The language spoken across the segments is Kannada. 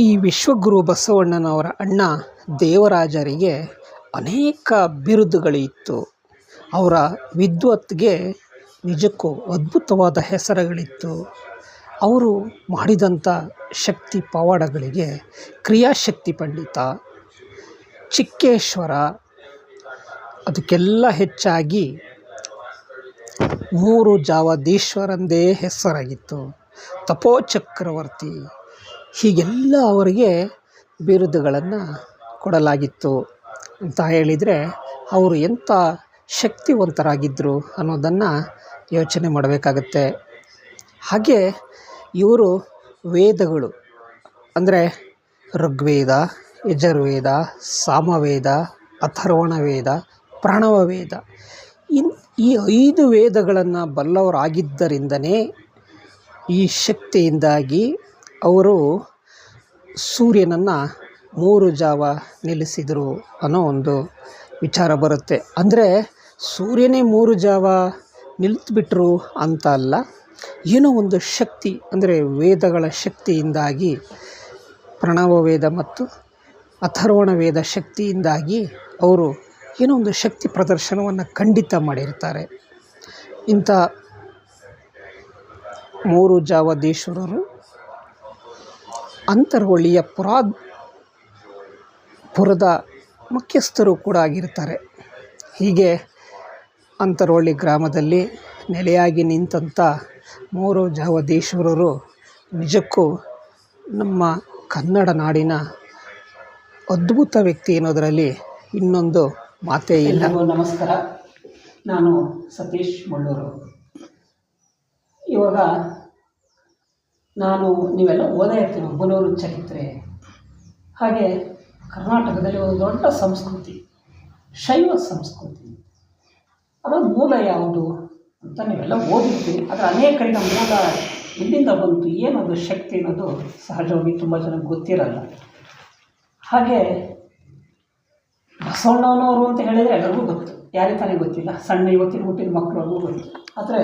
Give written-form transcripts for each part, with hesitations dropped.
ಈ ವಿಶ್ವಗುರು ಬಸವಣ್ಣನವರ ಅಣ್ಣ ದೇವರಾಜರಿಗೆ ಅನೇಕ ಬಿರುದುಗಳಿತ್ತು. ಅವರ ವಿದ್ವತ್ಗೆ ನಿಜಕ್ಕೂ ಅದ್ಭುತವಾದ ಹೆಸರುಗಳಿತ್ತು. ಅವರು ಮಾಡಿದಂಥ ಶಕ್ತಿ ಪವಾಡಗಳಿಗೆ ಕ್ರಿಯಾಶಕ್ತಿ ಪಂಡಿತ, ಚಿಕ್ಕೇಶ್ವರ, ಅದಕ್ಕೆಲ್ಲ ಹೆಚ್ಚಾಗಿ ಮೂರು ಜಾವದೀಶ್ವರಂದೇ ಹೆಸರಾಗಿತ್ತು. ತಪೋಚಕ್ರವರ್ತಿ, ಹೀಗೆಲ್ಲ ಅವರಿಗೆ ಬಿರುದುಗಳನ್ನು ಕೊಡಲಾಗಿತ್ತು ಅಂತ ಹೇಳಿದರೆ ಅವರು ಎಂಥ ಶಕ್ತಿವಂತರಾಗಿದ್ದರು ಅನ್ನೋದನ್ನು ಯೋಚನೆ ಮಾಡಬೇಕಾಗತ್ತೆ. ಹಾಗೆ ಇವರು ವೇದಗಳು ಅಂದರೆ ಋಗ್ವೇದ, ಯಜುರ್ವೇದ, ಸಾಮವೇದ, ಅಥರ್ವಣ ವೇದ, ಪ್ರಣವ ವೇದ, ಈ 5 ವೇದಗಳನ್ನು ಬಲ್ಲವರಾಗಿದ್ದರಿಂದನೇ ಈ ಶಕ್ತಿಯಿಂದಾಗಿ ಅವರು ಸೂರ್ಯನನ್ನು 3 ಜಾವ ನಿಲ್ಲಿಸಿದರು ಅನ್ನೋ ಒಂದು ವಿಚಾರ ಬರುತ್ತೆ. ಅಂದರೆ ಸೂರ್ಯನೇ 3 ಜಾವ ನಿಲ್ಲಿಸ್ಬಿಟ್ರು ಅಂತ ಅಲ್ಲ, ಏನೋ ಒಂದು ಶಕ್ತಿ ಅಂದರೆ ವೇದಗಳ ಶಕ್ತಿಯಿಂದಾಗಿ, ಪ್ರಣವ ವೇದ ಮತ್ತು ಅಥರ್ವಣ ವೇದ ಶಕ್ತಿಯಿಂದಾಗಿ ಅವರು ಏನೋ ಒಂದು ಶಕ್ತಿ ಪ್ರದರ್ಶನವನ್ನು ಖಂಡಿತ ಮಾಡಿರ್ತಾರೆ. ಇಂಥ 3 ಜಾವದೀಶ್ವರರು ಅಂತರವಳ್ಳಿಯ ಪುರದ ಮುಖ್ಯಸ್ಥರು ಕೂಡ ಆಗಿರ್ತಾರೆ. ಹೀಗೆ ಅಂತರವಳ್ಳಿ ಗ್ರಾಮದಲ್ಲಿ ನೆಲೆಯಾಗಿ ನಿಂತಹ 3 ಜಾವದೀಶ್ವರರು ನಿಜಕ್ಕೂ ನಮ್ಮ ಕನ್ನಡ ನಾಡಿನ ಅದ್ಭುತ ವ್ಯಕ್ತಿ ಅನ್ನೋದರಲ್ಲಿ ಇನ್ನೊಂದು ಮಾತೇ ಇಲ್ಲ. ನಮಸ್ಕಾರ, ನಾನು ಸತೀಶ್ ಮುಳ್ಳೂರು. ಇವಾಗ ನೀವೆಲ್ಲ ಓದೇ ಇರ್ತೀವಿ ಒಬ್ಬನೂರು ಚರಿತ್ರೆ. ಹಾಗೆ ಕರ್ನಾಟಕದಲ್ಲಿ ಒಂದು ದೊಡ್ಡ ಸಂಸ್ಕೃತಿ, ಶೈವ ಸಂಸ್ಕೃತಿ. ಅದರ ಮೂಲ ಯಾವುದು ಅಂತ ನೀವೆಲ್ಲ ಓದಿರ್ತೀವಿ. ಅದರ ಅನೇಕರಿಗೆ ಮೂಲ ಎಲ್ಲಿಂದ ಬಂತು, ಏನದು ಶಕ್ತಿ ಅನ್ನೋದು ಸಹಜವಾಗಿ ತುಂಬ ಜನಕ್ಕೆ ಗೊತ್ತಿರಲ್ಲ. ಹಾಗೆ ಬಸವಣ್ಣನವರು ಅಂತ ಹೇಳಿದರೆ ಎಲ್ಲರಿಗೂ ಗೊತ್ತು, ಯಾರಿಗೆ ತಾನೇ ಗೊತ್ತಿಲ್ಲ, ಸಣ್ಣ ಇವತ್ತಿನ ಹುಟ್ಟಿದ ಮಕ್ಕಳಿಗೂ ಗೊತ್ತು. ಆದರೆ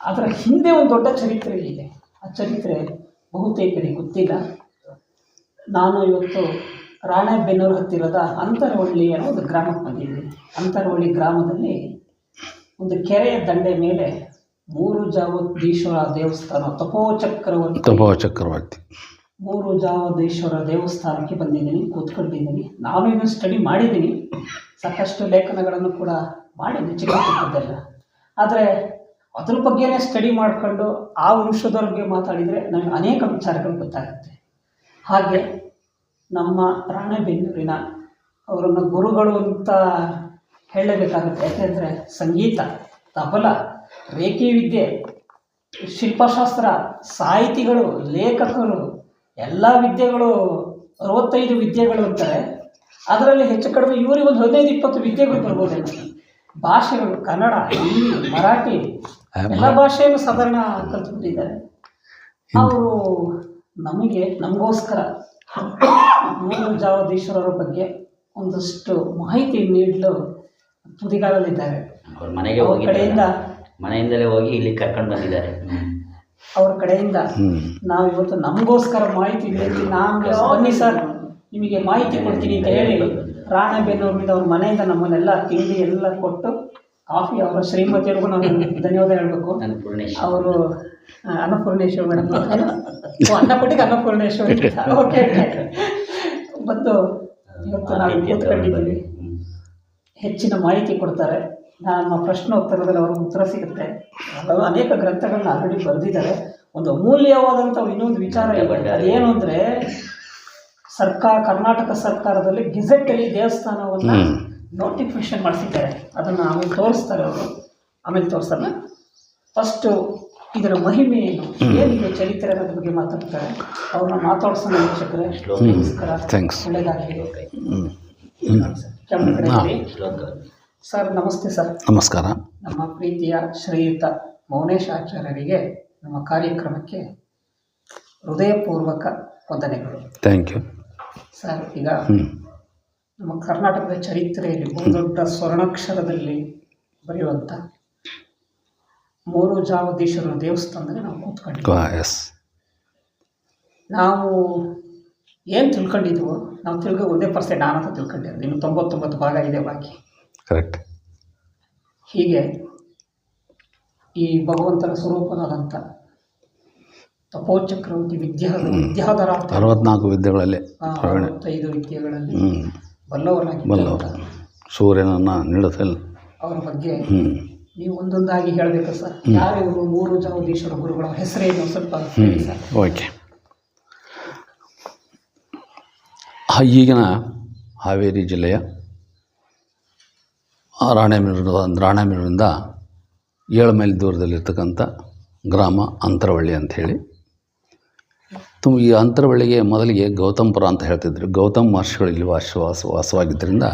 ಅದರ ಹಿಂದೆ ಒಂದು ದೊಡ್ಡ ಚರಿತ್ರೆ ಇದೆ. ಆ ಚರಿತ್ರೆ ಬಹುತೇಕರಿಗೆ ಗೊತ್ತಿಲ್ಲ. ನಾನು ಇವತ್ತು ರಾಣೆಬೆನ್ನೂರು ಹತ್ತಿರದ ಅಂತರವಳ್ಳಿ ಅನ್ನೋ ಒಂದು ಗ್ರಾಮಕ್ಕೆ ಬಂದಿದ್ದೀನಿ. ಅಂತರವಳ್ಳಿ ಗ್ರಾಮದಲ್ಲಿ ಒಂದು ಕೆರೆಯ ದಂಡೆ ಮೇಲೆ 3 ಜಾವದೀಶ್ವರ ದೇವಸ್ಥಾನ, ತಪೋಚಕ್ರವರ್ತಿ 3 ಜಾವದೀಶ್ವರ ದೇವಸ್ಥಾನಕ್ಕೆ ಬಂದಿದ್ದೀನಿ, ಕೂತ್ಕೊಂಡಿದ್ದೀನಿ. ನಾನು ಇದನ್ನು ಸ್ಟಡಿ ಮಾಡಿದ್ದೀನಿ, ಸಾಕಷ್ಟು ಲೇಖನಗಳನ್ನು ಕೂಡ ಮಾಡಿದ್ದೀನಿ ಚಿಕ್ಕದೆಲ್ಲ. ಆದರೆ ಅದ್ರ ಬಗ್ಗೆನೇ ಸ್ಟಡಿ ಮಾಡಿಕೊಂಡು ಆ ವಂಶದವ್ರ ಬಗ್ಗೆ ಮಾತಾಡಿದರೆ ನನಗೆ ಅನೇಕ ವಿಚಾರಗಳು ಗೊತ್ತಾಗುತ್ತೆ. ಹಾಗೆ ನಮ್ಮ ರಾಣೆಬೆನ್ನೂರಿನ ಅವರನ್ನು ಗುರುಗಳು ಅಂತ ಹೇಳಬೇಕಾಗುತ್ತೆ. ಯಾಕೆಂದರೆ ಸಂಗೀತ, ತಬಲ, ರೇಖೆ ವಿದ್ಯೆ, ಶಿಲ್ಪಶಾಸ್ತ್ರ, ಸಾಹಿತಿಗಳು, ಲೇಖಕರು, ಎಲ್ಲ ವಿದ್ಯೆಗಳು 65 ವಿದ್ಯೆಗಳು ಅಂತಾರೆ. ಅದರಲ್ಲಿ ಹೆಚ್ಚು ಕಡಿಮೆ ಇವರಿಗೆ ಒಂದು 15-20 ವಿದ್ಯೆಗಳು ಬರ್ಬೋದೇನೋ. ಭಾಷೆಗಳು ಕನ್ನಡ, ಹಿಂದಿ, ಮರಾಠಿ ಎಲ್ಲ ಭಾಷೆಯನ್ನು ಸಾಧಾರಣ ಕಲ್ತ್ಬಿಟ್ಟಿದ್ದಾರೆ. ಅವರು ನಮಗೋಸ್ಕರ 3 ಜಾವದೀಶ್ವರರ ಬಗ್ಗೆ ಒಂದಷ್ಟು ಮಾಹಿತಿ ನೀಡಲು ತುದಿಗಾಲಲ್ಲಿದ್ದಾರೆ. ಮನೆಯಿಂದಲೇ ಹೋಗಿ ಇಲ್ಲಿ ಕರ್ಕೊಂಡು ಬಂದಿದ್ದಾರೆ. ಅವ್ರ ಕಡೆಯಿಂದ ನಾವು ಇವತ್ತು ನಮಗೋಸ್ಕರ ಮಾಹಿತಿ ನೀಡ್ತೀವಿ. ಬನ್ನಿ ಸರ್, ನಿಮಗೆ ಮಾಹಿತಿ ಕೊಡ್ತೀನಿ ಅಂತ ಹೇಳಿ ರಾಣೆಬೆನ್ನೂರಿನಿಂದ ಅವ್ರ ಮನೆಯಿಂದ ನಮ್ಮನ್ನೆಲ್ಲ ತಿಂಡಿ ಎಲ್ಲ ಕೊಟ್ಟು, ಕಾಫಿ, ಅವರ ಶ್ರೀಮತಿಯವ್ರಿಗೂ ನಾವು ಧನ್ಯವಾದ ಹೇಳಬೇಕು. ಅವರು ಅನ್ನಪೂರ್ಣೇಶ್ವರಿ ಮೇಡಮ್, ಅನ್ನಪಟ್ಟಿಗೆ ಅನ್ನಪೂರ್ಣೇಶ್ವರಿ ಓಕೆ ಬಂದು ಇವತ್ತು ನಾವು ಕೂತ್ಕೊಂಡಿದ್ದೀವಿ. ಹೆಚ್ಚಿನ ಮಾಹಿತಿ ಕೊಡ್ತಾರೆ. ನಮ್ಮ ಪ್ರಶ್ನೋತ್ತರದಲ್ಲಿ ಅವ್ರಿಗೆ ಉತ್ತರ ಸಿಗುತ್ತೆ. ಅನೇಕ ಗ್ರಂಥಗಳನ್ನ ಆಲ್ರೆಡಿ ಬರೆದಿದ್ದಾರೆ. ಒಂದು ಅಮೂಲ್ಯವಾದಂಥ ಇನ್ನೊಂದು ವಿಚಾರ ಏನು ಅಂದರೆ, ಕರ್ನಾಟಕ ಸರ್ಕಾರದಲ್ಲಿ ಗೆಜೆಟಲ್ಲಿ ದೇವಸ್ಥಾನವನ್ನು ನೋಟಿಫಿಕೇಶನ್ ಮಾಡಿಸಿದ್ದಾರೆ. ಅದನ್ನು ಆಮೇಲೆ ತೋರಿಸ್ತಾರೆ ಅವರು, ಆಮೇಲೆ ತೋರಿಸಲ್ಲ. ಫಸ್ಟು ಇದರ ಮಹಿಮೆ ಏನಿದೆ ಚರಿತ್ರೆ ಅನ್ನೋದ್ರ ಬಗ್ಗೆ ಮಾತಾಡ್ತಾರೆ. ಅವ್ರನ್ನ ಮಾತಾಡ್ಸೋಣ ವೀಕ್ಷಕರೇ. ಒಳ್ಳೆಯದಾಗಲಿ. ಸರ್ ನಮಸ್ತೆ. ಸರ್ ನಮಸ್ಕಾರ. ನಮ್ಮ ಪ್ರೀತಿಯ ಶ್ರೀಯುತ ಮೌನೇಶ್ ಆಚಾರ್ಯರಿಗೆ ನಮ್ಮ ಕಾರ್ಯಕ್ರಮಕ್ಕೆ ಹೃದಯಪೂರ್ವಕ ವಂದನೆಗಳು. Thank you sir. ಈಗ ನಮ್ಮ ಕರ್ನಾಟಕದ ಚರಿತ್ರೆಯಲ್ಲಿ ಬಹುದೊಡ್ಡ ಸ್ವರ್ಣಾಕ್ಷರದಲ್ಲಿ ಬರೆಯುವಂಥ 3 ಜಾವದೀಶ್ವರರ ದೇವಸ್ಥಾನದಲ್ಲಿ ನಾವು ಕೂತ್ಕೊಂಡಿದ್ದೀವಿ. ಎಸ್, ನಾವು ಏನು ತಿಳ್ಕೊಂಡಿದ್ವು ನಾವು ತಿಳ್ಕೊ 1% ನಾನಂತ ತಿಳ್ಕೊಂಡಿರೋದು, ಇನ್ನು 99 ಭಾಗ ಇದೆ ಬಾಕಿ. ಕರೆಕ್ಟ್. ಹೀಗೆ ಈ ಭಗವಂತನ ಸ್ವರೂಪನಾದಂಥ ತಪೋಚಕ್ರವರ್ತಿ ವಿದ್ಯಾಧರ 64 ವಿದ್ಯೆಗಳಲ್ಲಿ 65 ವಿದ್ಯೆಗಳಲ್ಲಿ ಬಲ್ಲವರಾಗಿ ಸೂರ್ಯನನ್ನು ನೀಡುತ್ತಲ್ಲ ಅವರ ಬಗ್ಗೆ ನೀವು ಒಂದೊಂದಾಗಿ ಹೇಳಬೇಕು ಸರ್. ಯಾರಿವರು 3 ಜಾವದೀಶ್ವರ ಗುರುಗಳ ಹೆಸರೇನು ಸ್ವಲ್ಪ ಹೇಳಿ ಸರ್. ಓಕೆ. ಈಗಿನ ಹಾವೇರಿ ಜಿಲ್ಲೆಯ ರಾಣೆಬೆನ್ನೂರಿಂದ 7 ಮೈಲ್ ದೂರದಲ್ಲಿರ್ತಕ್ಕಂಥ ಗ್ರಾಮ ಅಂತರವಳ್ಳಿ ಅಂಥೇಳಿ. ಈ ಅಂತರವಳ್ಳಿಗೆ ಮೊದಲಿಗೆ ಗೌತಮಪುರ ಅಂತ ಹೇಳ್ತಿದ್ರು. ಗೌತಮ್ ಮಹರ್ಷಿಗಳು ಇಲ್ಲಿ ವಾಸವಾಗಿದ್ದರಿಂದ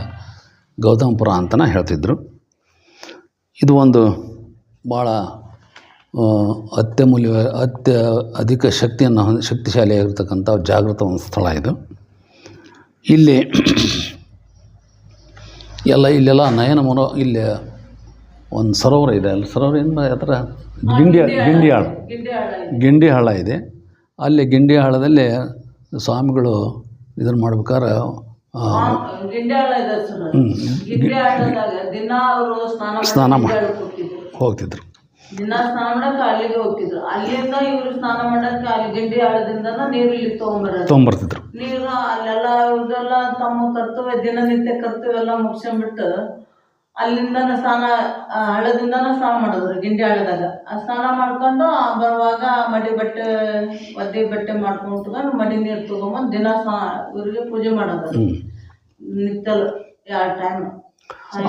ಗೌತಮಪುರ ಅಂತಲೇ ಹೇಳ್ತಿದ್ರು. ಇದು ಒಂದು ಭಾಳ ಅಧಿಕ ಶಕ್ತಿಶಾಲಿಯಾಗಿರ್ತಕ್ಕಂಥ ಜಾಗೃತ ಒಂದು ಸ್ಥಳ ಇದು. ಇಲ್ಲಿ ಇಲ್ಲೆಲ್ಲ ನಯನ ಇಲ್ಲಿ ಒಂದು ಸರೋವರ ಇದೆ. ಅಲ್ಲಿ ಸರೋವರದಿಂದ ಹತ್ರ ಗಿಂಡಿಹಾಳ ಇದೆ. ಅಲ್ಲಿ ಗಿಂಡಿಹಾಳದಲ್ಲಿ ಸ್ವಾಮಿಗಳು ಇದನ್ನು ಮಾಡ್ಬೇಕಾದ್ರೆ ಸ್ನಾನ ಹೋಗ್ತಿದ್ರು. ದಿನ ಸ್ನಾನ ಮಾಡಕ್ಕೆ ಅಲ್ಲಿಗೆ ಹೋಗ್ತಿದ್ರು. ಅಲ್ಲಿಂದ ಇವರು ಸ್ನಾನ ಮಾಡಕ್ಕೆ ಅಲ್ಲಿ ಗಿಂಡಿ ಆಳದಿಂದ ನೀರು ಇಲ್ಲಿ ತೊಗೊಂಬರ್ತಿದ್ರು. ನೀರು ಅಲ್ಲೆಲ್ಲ ಇವ್ರದೆಲ್ಲ ತಮ್ಮ ಕರ್ತವ್ಯ ದಿನನಿತ್ಯ ಕರ್ತವ್ಯ ಎಲ್ಲ ಮುಗಿಸ್ಕೊಂಡ್ಬಿಟ್ಟು ಅಲ್ಲಿಂದ ಸ್ನಾನ ಹಳ್ಳದಿಂದನ ಸ್ನಾನ ಮಾಡಿದ್ರು. ಗಿಂಡಿ ಹಳ್ಳದಾಗ ಸ್ನಾನ ಮಾಡ್ಕೊಂಡು ಬರುವಾಗ ಒದ್ದೆ ಬಟ್ಟೆ ಮಾಡ್ಕೊಂಡು ಮಡಿ ನೀರು ತೊಗೊಂಬಂದು ದಿನ ಇವ್ರಿಗೆ ಪೂಜೆ ಮಾಡೋದು ನಿತ್ತಲು 2 ಟೈಮ್.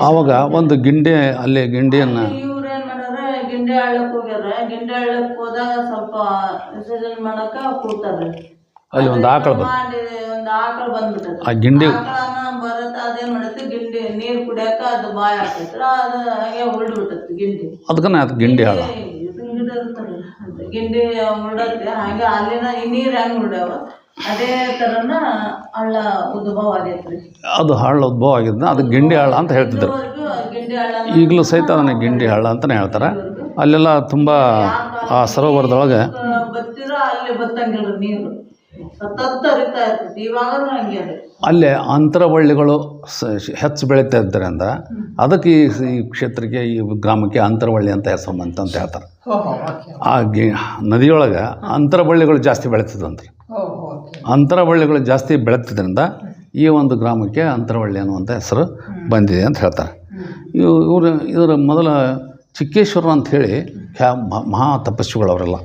ಆವಾಗ ಒಂದು ಗಿಂಡಿಯನ್ನು ಇವ್ರೇನ್ ಮಾಡ್ಯಾರ, ಗಿಂಡಿ ಹಳ್ಳಕ್ಕೆ ಹೋಗ್ಯಾರ. ಗಿಂಡಿ ಹಳ್ಳಕ್ಕೆ ಹೋದಾಗ ಸ್ವಲ್ಪ ವಿಸರ್ಜನೆ ಮಾಡಕ ಕೂತಾರೆ. ಅಲ್ಲಿ ಒಂದು ಆಕಳ ಬಂದ್ಬಿಟ್ಟದ. ಆ ಗಿಂಡಿ ಬರತ್ತ ಅದೇನ್ ಮಾಡತ್ತೆ, ಗಿಂಡಿ ನೀರ್ ಕುಡಿಯಾಕ ಅದು ಬಾಯ್ ಹಾಕೈತ್ರ, ಅದು ಹಾಗೆ ಉರುಳ್ಬಿಟ್ಟತಿ ಗಿಂಡಿ. ಅದಕ್ಕನ ಗಿಂಡಿ ಹಾಳ ಗಿಂಡಿ ಉರುಳತ್ತೆ. ಹಾಗೆ ಅಲ್ಲಿನ ನೀರ್ ಹೆಂಗ್ ಉರ್ಡ್ಯಾವ ಅದೇ ಥರನ ಹಳ್ಳ ಉದ್ಭವ ಆಗೈತ್ರಿ. ಅದು ಹಳ್ಳ ಉದ್ಭವ ಆಗಿದ್ದ ಅದು ಗಿಂಡಿ ಹಳ್ಳ ಅಂತ ಹೇಳ್ತಿದ್ರು. ಗಿಂಡಿ ಹಳ್ಳ ಈಗಲೂ ಸಹಿತ ಅದನ್ನ ಗಿಂಡಿ ಹಳ್ಳ ಅಂತಲೇ ಹೇಳ್ತಾರೆ. ಅಲ್ಲೆಲ್ಲ ತುಂಬ ಆ ಸರೋವರದೊಳಗೆ ಬತ್ತಿರ ಅಲ್ಲಿ ಬತ್ತಂಗಿಲ್ಲ ನೀರು, ಸತತ ಹರಿತಾ ಇರ್ತೈತಿ. ಇವಾಗಲೂ ಹಂಗೆ ಅದೇ. ಅಲ್ಲೇ ಅಂತರವಳ್ಳಿಗಳು ಹೆಚ್ಚು ಬೆಳೀತಾ ಇದ್ದರಿಂದ ಅದಕ್ಕೆ ಈ ಕ್ಷೇತ್ರಕ್ಕೆ ಈ ಗ್ರಾಮಕ್ಕೆ ಅಂತರವಳ್ಳಿ ಅಂತ ಹೆಸರು ಬಂತು ಅಂತ ಹೇಳ್ತಾರೆ. ಆ ನದಿಯೊಳಗೆ ಅಂತರವಳ್ಳಿಗಳು ಜಾಸ್ತಿ ಬೆಳೀತಿದ್ವಂತೆ. ಅಂತರವಳ್ಳಿಗಳು ಜಾಸ್ತಿ ಬೆಳೀತಿದ್ರಿಂದ ಈ ಒಂದು ಗ್ರಾಮಕ್ಕೆ ಅಂತರವಳ್ಳಿ ಅನ್ನುವಂಥ ಹೆಸರು ಬಂದಿದೆ ಅಂತ ಹೇಳ್ತಾರೆ. ಇದರ ಮೊದಲ ಚಿಕ್ಕೇಶ್ವರ ಅಂಥೇಳಿ ಮಹಾ ತಪಸ್ವಿಗಳು ಅವರೆಲ್ಲ.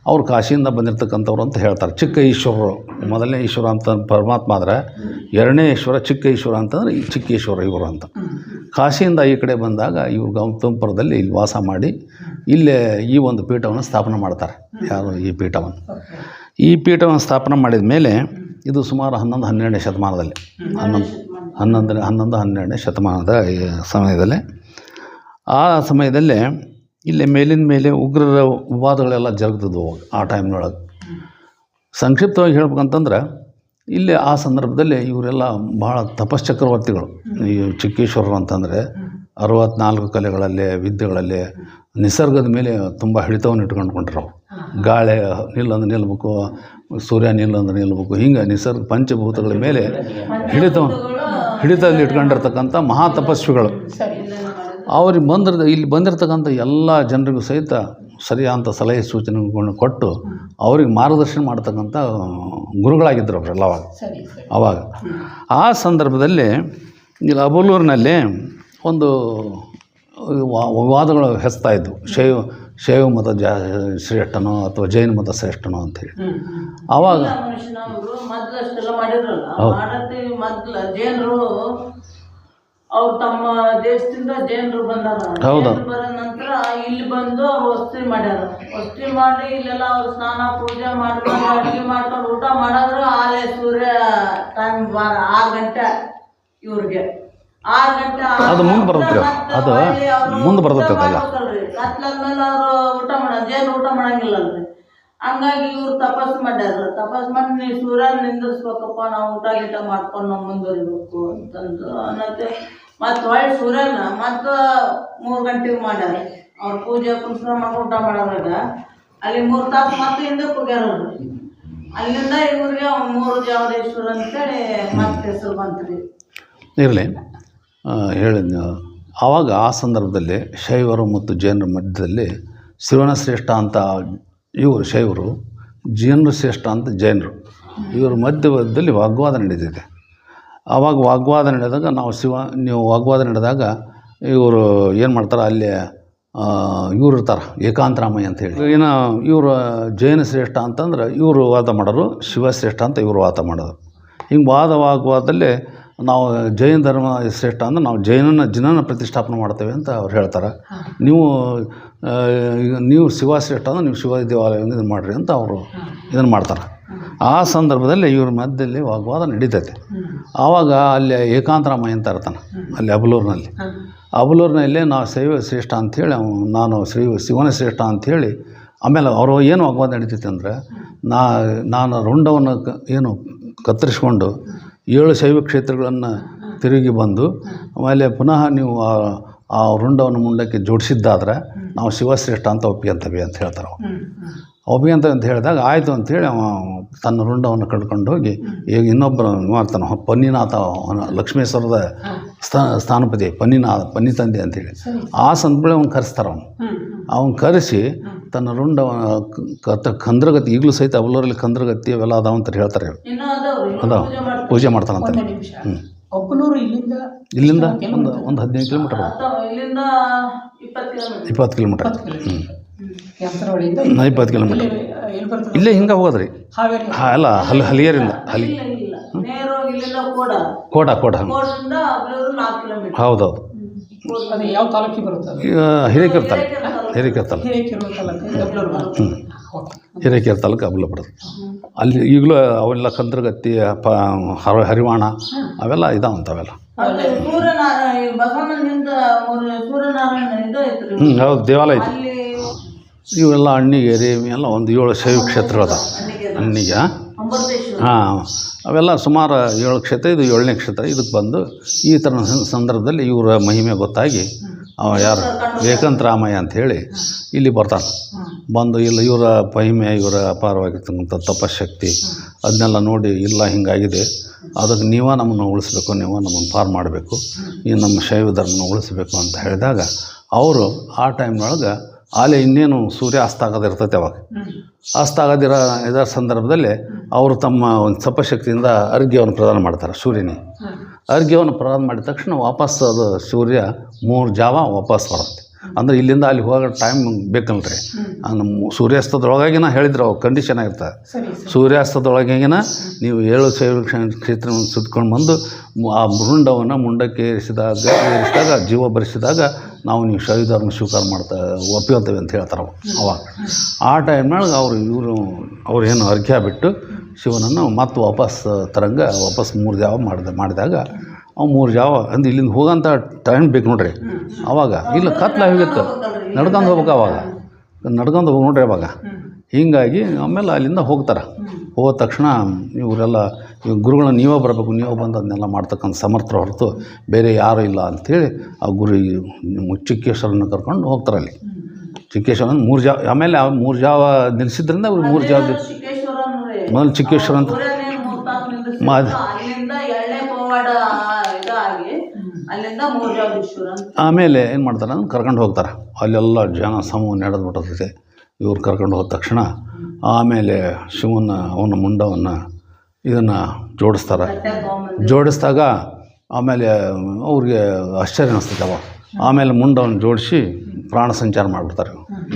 ಅವ್ರು ಕಾಶಿಯಿಂದ ಬಂದಿರತಕ್ಕಂಥವ್ರು ಅಂತ ಹೇಳ್ತಾರೆ. ಚಿಕ್ಕ ಈಶ್ವರರು, ಮೊದಲನೇ ಈಶ್ವರ ಅಂತ ಪರಮಾತ್ಮ ಆದರೆ, ಎರಡನೇ ಈಶ್ವರ ಚಿಕ್ಕ ಈಶ್ವರ ಅಂತಂದರೆ ಈ ಚಿಕ್ಕೇಶ್ವರ ಇವರು ಅಂತ. ಕಾಶಿಯಿಂದ ಈ ಕಡೆ ಬಂದಾಗ ಇವರು ಗೌತಮಪುರದಲ್ಲಿ ಇಲ್ಲಿ ವಾಸ ಮಾಡಿ ಇಲ್ಲೇ ಈ ಒಂದು ಪೀಠವನ್ನು ಸ್ಥಾಪನೆ ಮಾಡ್ತಾರೆ. ಯಾರು ಈ ಪೀಠವನ್ನು ಸ್ಥಾಪನೆ ಮಾಡಿದ ಮೇಲೆ ಇದು ಸುಮಾರು 11-12ನೇ ಶತಮಾನದಲ್ಲಿ 11-12ನೇ ಶತಮಾನದ ಸಮಯದಲ್ಲಿ ಆ ಸಮಯದಲ್ಲೇ ಇಲ್ಲಿ ಮೇಲಿನ ಮೇಲೆ ಉಗ್ರರ ವಿವಾದಗಳೆಲ್ಲ ಜರುಗ್ತಿದ್ವು ಆ ಟೈಮ್ನೊಳಗೆ. ಸಂಕ್ಷಿಪ್ತವಾಗಿ ಹೇಳ್ಬೇಕಂತಂದ್ರೆ ಇಲ್ಲಿ ಆ ಸಂದರ್ಭದಲ್ಲಿ ಇವರೆಲ್ಲ ಭಾಳ ತಪಶ್ಚಕ್ರವರ್ತಿಗಳು. ಈ ಚಿಕ್ಕೇಶ್ವರರು ಅಂತಂದರೆ 64 ಕಲೆಗಳಲ್ಲಿ ವಿದ್ಯೆಗಳಲ್ಲಿ ನಿಸರ್ಗದ ಮೇಲೆ ತುಂಬ ಹಿಡಿತವನ್ನು ಇಟ್ಕೊಂಡ್ಕೊಂಡಿರೋರು. ಗಾಳಿ ನಿಲ್ಲಂದ್ರೆ ನಿಲ್ಲಬೇಕು, ಸೂರ್ಯ ನಿಲ್ಲಂದ್ರೆ ನಿಲ್ಲಬೇಕು, ಹಿಂಗೆ ನಿಸರ್ಗ ಪಂಚಭೂತಗಳ ಮೇಲೆ ಹಿಡಿತದಲ್ಲಿ ಇಟ್ಕೊಂಡಿರ್ತಕ್ಕಂಥ ಮಹಾ ತಪಸ್ವಿಗಳು. ಅವ್ರಿಗೆ ಇಲ್ಲಿ ಬಂದಿರತಕ್ಕಂಥ ಎಲ್ಲ ಜನರಿಗೂ ಸಹಿತ ಸರಿಯಾದಂಥ ಸಲಹೆ ಸೂಚನೆಗಳನ್ನು ಕೊಟ್ಟು ಅವ್ರಿಗೆ ಮಾರ್ಗದರ್ಶನ ಮಾಡ್ತಕ್ಕಂಥ ಗುರುಗಳಾಗಿದ್ದರು ಅವರೆಲ್ಲ ಅವಾಗ. ಆ ಸಂದರ್ಭದಲ್ಲಿ ಇಲ್ಲಿ ಅಬಲೂರಿನಲ್ಲಿ ಒಂದು ವಿವಾದಗಳು ಹೆಚ್ಚುತ್ತಾ ಇದ್ವು. ಶೈವ ಮತ ಶ್ರೇಷ್ಠನೋ ಅಥವಾ ಜೈನ ಮತ ಶ್ರೇಷ್ಠನೋ ಅಂಥೇಳಿ. ಆವಾಗ ಅವ್ರು ತಮ್ಮ ದೇಶದಿಂದ ಜೈನರು ಬಂದಾರ. ಹೌದು. ಬರೋ ನಂತರ ಇಲ್ಲಿ ಬಂದು ಅವ್ರು ವಸತಿ ಮಾಡ್ಯಾರ. ವಸತಿ ಮಾಡಿ ಇಲ್ಲೆಲ್ಲ ಅವ್ರು ಸ್ನಾನ ಪೂಜೆ ಮಾಡ್ಕೊಂಡು ಅಡುಗೆ ಮಾಡ್ಕೊಂಡು ಊಟ ಮಾಡಿದ್ರು ಆಲೆ ಸೂರ್ಯ ಟೈಮ್ 6 ಗಂಟೆ ಇವ್ರಿಗೆ 6 ಗಂಟೆ ಅದು ಮುಂದೆ ಬರ್ತೈತೆ. ಅದು ಮುಂದೆ ಬರ್ತೈತೆ. ಕತ್ಲಾದ್ಮೇಲೆ ಅವರು ಊಟ ಜೈನ್ ಊಟ ಮಾಡಂಗಿಲ್ಲ ಅಲ್ರಿ. ಹಂಗಾಗಿ ಇವ್ರು ತಪಸ್ ಮಾಡ್ಯಾರ. ತಪಸ್ ಮಾಡಿ ನೀವು ಸೂರ್ಯ ನಿಂದಿರ್ಸ್ಬೇಕಪ್ಪ, ನಾವು ಊಟ ಗೀಟ ಮಾಡ್ಕೊಂಡು ನಾವು ಮುಂದುವರಿಬೇಕು ಅಂತಂದು ಅನ್ನತ್ತೆ. ಮತ್ತು ಹೊಳ್ಳಿ ಸೂರ್ಯನ ಮತ್ತು 3 ಗಂಟೆಗೆ ಮಾಡ್ಯಾರ. ಅವ್ರ ಪೂಜೆ ಪುನಸ್ಕಾರ ಮಾಡ್ಕೊಂಡು ಊಟ ಮಾಡೋದ್ರಾಗ ಅಲ್ಲಿ 3 ತಾಸು ಮತ್ತೆ ಹಿಂದಕ್ಕೆ ಹೋಗ್ಯಾರ. ಅಲ್ಲಿಂದ ಇವ್ರಿಗೆ ಮೂರು ಜಾವದೇಶ್ವರ ಅಂತೇಳಿ ಮತ್ತೆ ಹೆಸರು ಬಂತ್ರಿ. ಇರಲಿ ಹೇಳಿದ ಆವಾಗ ಆ ಸಂದರ್ಭದಲ್ಲಿ ಶೈವರು ಮತ್ತು ಜೈನರ ಮಧ್ಯದಲ್ಲಿ ಶಿವನ ಶ್ರೇಷ್ಠ ಅಂತ ಇವರು ಶೈವರು, ಜೈನರು ಶ್ರೇಷ್ಠ ಅಂತ ಜೈನರು, ಇವ್ರ ಮಧ್ಯದಲ್ಲಿ ವಾಗ್ವಾದ ನಡೀತಿದೆ. ಆವಾಗ ವಾಗ್ವಾದ ನಡೆದಾಗ ನೀವು ವಾಗ್ವಾದ ನಡೆದಾಗ ಇವರು ಏನು ಮಾಡ್ತಾರೆ, ಅಲ್ಲಿ ಇವ್ರು ಇರ್ತಾರೆ ಏಕಾಂತರಾಮಯ್ಯ ಅಂತೇಳಿ. ಇನ್ನು ಇವರು ಜೈನ ಶ್ರೇಷ್ಠ ಅಂತಂದ್ರೆ ಇವರು ವಾದ ಮಾಡೋರು, ಶಿವಶ್ರೇಷ್ಠ ಅಂತ ಇವರು ವಾದ ಮಾಡೋರು. ಹಿಂಗೆ ವಾಗ್ವಾದದಲ್ಲಿ ನಾವು ಜೈನ ಧರ್ಮ ಶ್ರೇಷ್ಠ ಅಂದ್ರೆ ನಾವು ಜಿನನ ಪ್ರತಿಷ್ಠಾಪನೆ ಮಾಡ್ತೇವೆ ಅಂತ ಅವ್ರು ಹೇಳ್ತಾರೆ. ನೀವು ಶಿವಶ್ರೇಷ್ಠ ಅಂದ್ರೆ ನೀವು ಶಿವ ದೇವಾಲಯವನ್ನು ಇದನ್ನು ಮಾಡಿರಿ ಅಂತ ಅವರು ಇದನ್ನು ಮಾಡ್ತಾರೆ. ಆ ಸಂದರ್ಭದಲ್ಲಿ ಇವ್ರ ಮಧ್ಯದಲ್ಲಿ ವಾಗ್ವಾದ ನಡೀತೈತೆ. ಆವಾಗ ಅಲ್ಲಿ ಏಕಾಂತರಾಮಯ್ಯ ಅಂತ ಇರ್ತಾನೆ ಅಲ್ಲಿ ಅಬಲೂರಿನಲ್ಲಿ ನಾವು ಶೈವ ಶ್ರೇಷ್ಠ ಅಂಥೇಳಿ ನಾನು ಶಿವನ ಶ್ರೇಷ್ಠ ಅಂಥೇಳಿ. ಆಮೇಲೆ ಅವರು ಏನು ವಾಗ್ವಾದ ನಡೀತೈತೆ ಅಂದರೆ ನಾನು ರುಂಡವನ್ನು ಏನು ಕತ್ತರಿಸ್ಕೊಂಡು 7 ಶೈವ ಕ್ಷೇತ್ರಗಳನ್ನು ತಿರುಗಿ ಬಂದು ಆಮೇಲೆ ಪುನಃ ನೀವು ಆ ರುಂಡವನ್ನು ಮುಂಡಕ್ಕೆ ಜೋಡಿಸಿದ್ದಾದ್ರೆ ನಾವು ಶಿವಶ್ರೇಷ್ಠ ಅಂತ ಒಪ್ಪಿಗೆಂತವೆ ಅಂತ ಹೇಳ್ತಾರೆ. ಅಂತ ಹೇಳಿದಾಗ ಆಯಿತು ಅಂಥೇಳಿ ಅವ ತನ್ನ ರುಂಡವನ್ನು ಕಡ್ಕೊಂಡು ಹೋಗಿ ಈಗ ಇನ್ನೊಬ್ಬರು ಮಾಡ್ತಾನೆ, ಪನ್ನಿನಾಥ ಲಕ್ಷ್ಮೇಶ್ವರದ ಸ್ಥಾನಪತಿ ಪನ್ನಿ ತಂದೆ ಅಂಥೇಳಿ. ಆ ಸಂದರ್ಭ ಅವ್ನು ಕರೆಸ್ತಾರೆ. ಅವನು ಕರೆಸಿ ತನ್ನ ರುಂಡವನ್ನು ಕಂದ್ರಗತಿ, ಈಗಲೂ ಸಹಿತ ಅವಲೂರಲ್ಲಿ ಕಂದ್ರಗತಿ ಅವೆಲ್ಲ ಅದಾವ ಅಂತ ಹೇಳ್ತಾರೆ. ಅದಾವ ಪೂಜೆ ಮಾಡ್ತಾನಂತ. ಇಲ್ಲಿಂದ ಒಂದು 15 ಕಿಲೋಮೀಟರ್, 20 ಕಿಲೋಮೀಟರ್. 20 ಕಿಲೋಮೀಟರ್ ಇಲ್ಲೇ ಹಿಂಗೆ ಹೋಗೋದ್ರಿ. ಅಲ್ಲ ಹಲಿಯರಿಂದ ಕೋಡ ಹೌದೌದು. ಯಾವ ತಾಲೂಕಿಗೆ ಬರುತ್ತೆ? ಹಿರೇಕೆರೆ ತಾಲೂಕು ಅಬಲ ಬರೋದು. ಅಲ್ಲಿ ಈಗಲೂ ಅವೆಲ್ಲ ಕಂದ್ರಗತ್ತಿ ಹರಿವಾಣ ಅವೆಲ್ಲ ಇದಾವಂತವೆಲ್ಲ. ಹೌದು, ದೇವಾಲಯ ಐತಿ. ಇವೆಲ್ಲ ಅಣ್ಣಿಗೇರಿ ಎಲ್ಲ ಒಂದು 7 ಶೈವ ಕ್ಷೇತ್ರಗಳದ ಅಣ್ಣಿಗೆ. ಅವೆಲ್ಲ ಸುಮಾರು 7 ಕ್ಷೇತ್ರ, ಇದು 7ನೇ ಕ್ಷೇತ್ರ. ಇದಕ್ಕೆ ಬಂದು ಈ ಥರ ಸಂದರ್ಭದಲ್ಲಿ ಇವರ ಮಹಿಮೆ ಗೊತ್ತಾಗಿ ಯಾರು ಏಕಾಂತರಾಮಯ್ಯ ಅಂಥೇಳಿ ಇಲ್ಲಿ ಬರ್ತಾನೆ. ಬಂದು ಇಲ್ಲ ಇವರ ಮಹಿಮೆ, ಇವರ ಅಪಾರವಾಗಿರ್ತಕ್ಕಂಥ ತಪಶಕ್ತಿ ಅದನ್ನೆಲ್ಲ ನೋಡಿ ಇಲ್ಲ ಹಿಂಗಾಗಿದೆ, ಅದಕ್ಕೆ ನೀವೇ ನಮ್ಮನ್ನು ಉಳಿಸ್ಬೇಕು, ನೀವೇ ನಮ್ಮನ್ನು ಪಾರು ಮಾಡಬೇಕು, ಈ ನಮ್ಮ ಶೈವ ಧರ್ಮನ ಉಳಿಸ್ಬೇಕು ಅಂತ ಹೇಳಿದಾಗ ಅವರು ಆ ಟೈಮ್ನೊಳಗೆ ಅಲ್ಲಿ ಇನ್ನೇನು ಸೂರ್ಯ ಅಸ್ತ ಆಗೋದಿರ್ತೈತೆ. ಅವಾಗ ಅಸ್ತ ಇದರ ಸಂದರ್ಭದಲ್ಲಿ ಅವರು ತಮ್ಮ ಒಂದು ತಪಶಕ್ತಿಯಿಂದ ಅರ್ಘ್ಯವನ್ನು ಪ್ರದಾನ ಮಾಡ್ತಾರೆ ಸೂರ್ಯನಿಗೆ. ಅರ್ಘ್ಯವನ್ನು ಪ್ರದಾನ ಮಾಡಿದ ತಕ್ಷಣ ವಾಪಸ್ ಅದು ಸೂರ್ಯ 3 ಜಾವ ವಾಪಸ್ ಬರುತ್ತೆ. ಅಂದರೆ ಇಲ್ಲಿಂದ ಅಲ್ಲಿ ಹೋಗೋ ಟೈಮ್ ಬೇಕಲ್ರಿ. ಸೂರ್ಯಾಸ್ತದೊಳಗಾಗಿನ ಹೇಳಿದ್ರು ಅವು ಕಂಡೀಷನ್ ಆಗಿರ್ತದೆ. ಸೂರ್ಯಾಸ್ತದೊಳಗಾಗಿನ ನೀವು 7 ಶೈವ ಕ್ಷೇತ್ರವನ್ನು ಸುತ್ಕೊಂಡು ಬಂದು ಆ ರುಂಡವನ್ನು ಮುಂಡಕ್ಕೆ ಏರಿಸಿದಾಗ ಜೀವ ಭರಿಸಿದಾಗ ನಾವು ನೀವು ಶೈವ ಧರ್ಮ ಸ್ವೀಕಾರ ಒಪ್ಪಿಕೊಳ್ತೇವೆ ಅಂತ ಹೇಳ್ತಾರೆ ಅವಾಗ. ಆ ಟೈಮ್ನಾಗ ಅವ್ರು ಏನು ಅರ್ಘ್ಯ ಬಿಟ್ಟು ಶಿವನನ್ನು ಮತ್ತೆ ವಾಪಸ್ ವಾಪಸ್ 3 ಜಾವ ಮಾಡಿದಾಗ ಅವು 3 ಜಾವ ಅಂದ್ರೆ ಇಲ್ಲಿಂದ ಹೋಗೋಂಥ ಟೈಮ್ ಬೇಕು ನೋಡ್ರಿ. ಆವಾಗ ಇಲ್ಲ ಹೋಗಿತ್ತು, ನಡ್ಕೊಂಡು ಹೋಗ್ಬೇಕು. ಅವಾಗ ನಡ್ಕೊಂಡು ಹೋಗಿ ನೋಡ್ರಿ ಅವಾಗ. ಹೀಗಾಗಿ ಆಮೇಲೆ ಅಲ್ಲಿಂದ ಹೋಗ್ತಾರೆ. ಹೋದ ತಕ್ಷಣ ಇವರೆಲ್ಲ ಗುರುಗಳನ್ನ ನೀವೇ ಬರಬೇಕು, ನೀವೇ ಬಂದು ಅದನ್ನೆಲ್ಲ ಮಾಡ್ತಕ್ಕಂಥ ಸಮರ್ಥರು ಹೊರತು ಬೇರೆ ಯಾರೂ ಇಲ್ಲ ಅಂಥೇಳಿ ಆ ಚಿಕ್ಕೇಶ್ವರನ ಕರ್ಕೊಂಡು ಹೋಗ್ತಾರೆ. ಅಲ್ಲಿ ಚಿಕ್ಕೇಶ್ವರನ 3 ಜಾವ, ಆಮೇಲೆ 3 ಜಾವ ನಿಲ್ಲಿಸಿದ್ರಿಂದ ಅವ್ರು 3 ಜಾವ ಮೊದಲು ಚಿಕ್ಕೇಶ್ವರ ಅಂತ ಆಮೇಲೆ ಏನು ಮಾಡ್ತಾರೆ ಅಂದ್ರೆ ಕರ್ಕೊಂಡು ಹೋಗ್ತಾರೆ. ಅಲ್ಲೆಲ್ಲ ಜನ ಸಮೂಹ ನಡೆದ್ಬಿಟ್ಟಿರ್ತೈತೆ. ಇವ್ರು ಕರ್ಕೊಂಡು ಹೋದ ತಕ್ಷಣ ಆಮೇಲೆ ಅವನ ಮುಂಡವನ್ನು ಇದನ್ನು ಜೋಡಿಸಿದಾಗ ಆಮೇಲೆ ಅವ್ರಿಗೆ ಆಶ್ಚರ್ಯ ಅನ್ನಿಸ್ತೈತೆ. ಅವಾಗ ಆಮೇಲೆ ಮುಂಡವನ್ನು ಜೋಡಿಸಿ ಪ್ರಾಣ ಸಂಚಾರ ಮಾಡಿಬಿಡ್ತಾರೆ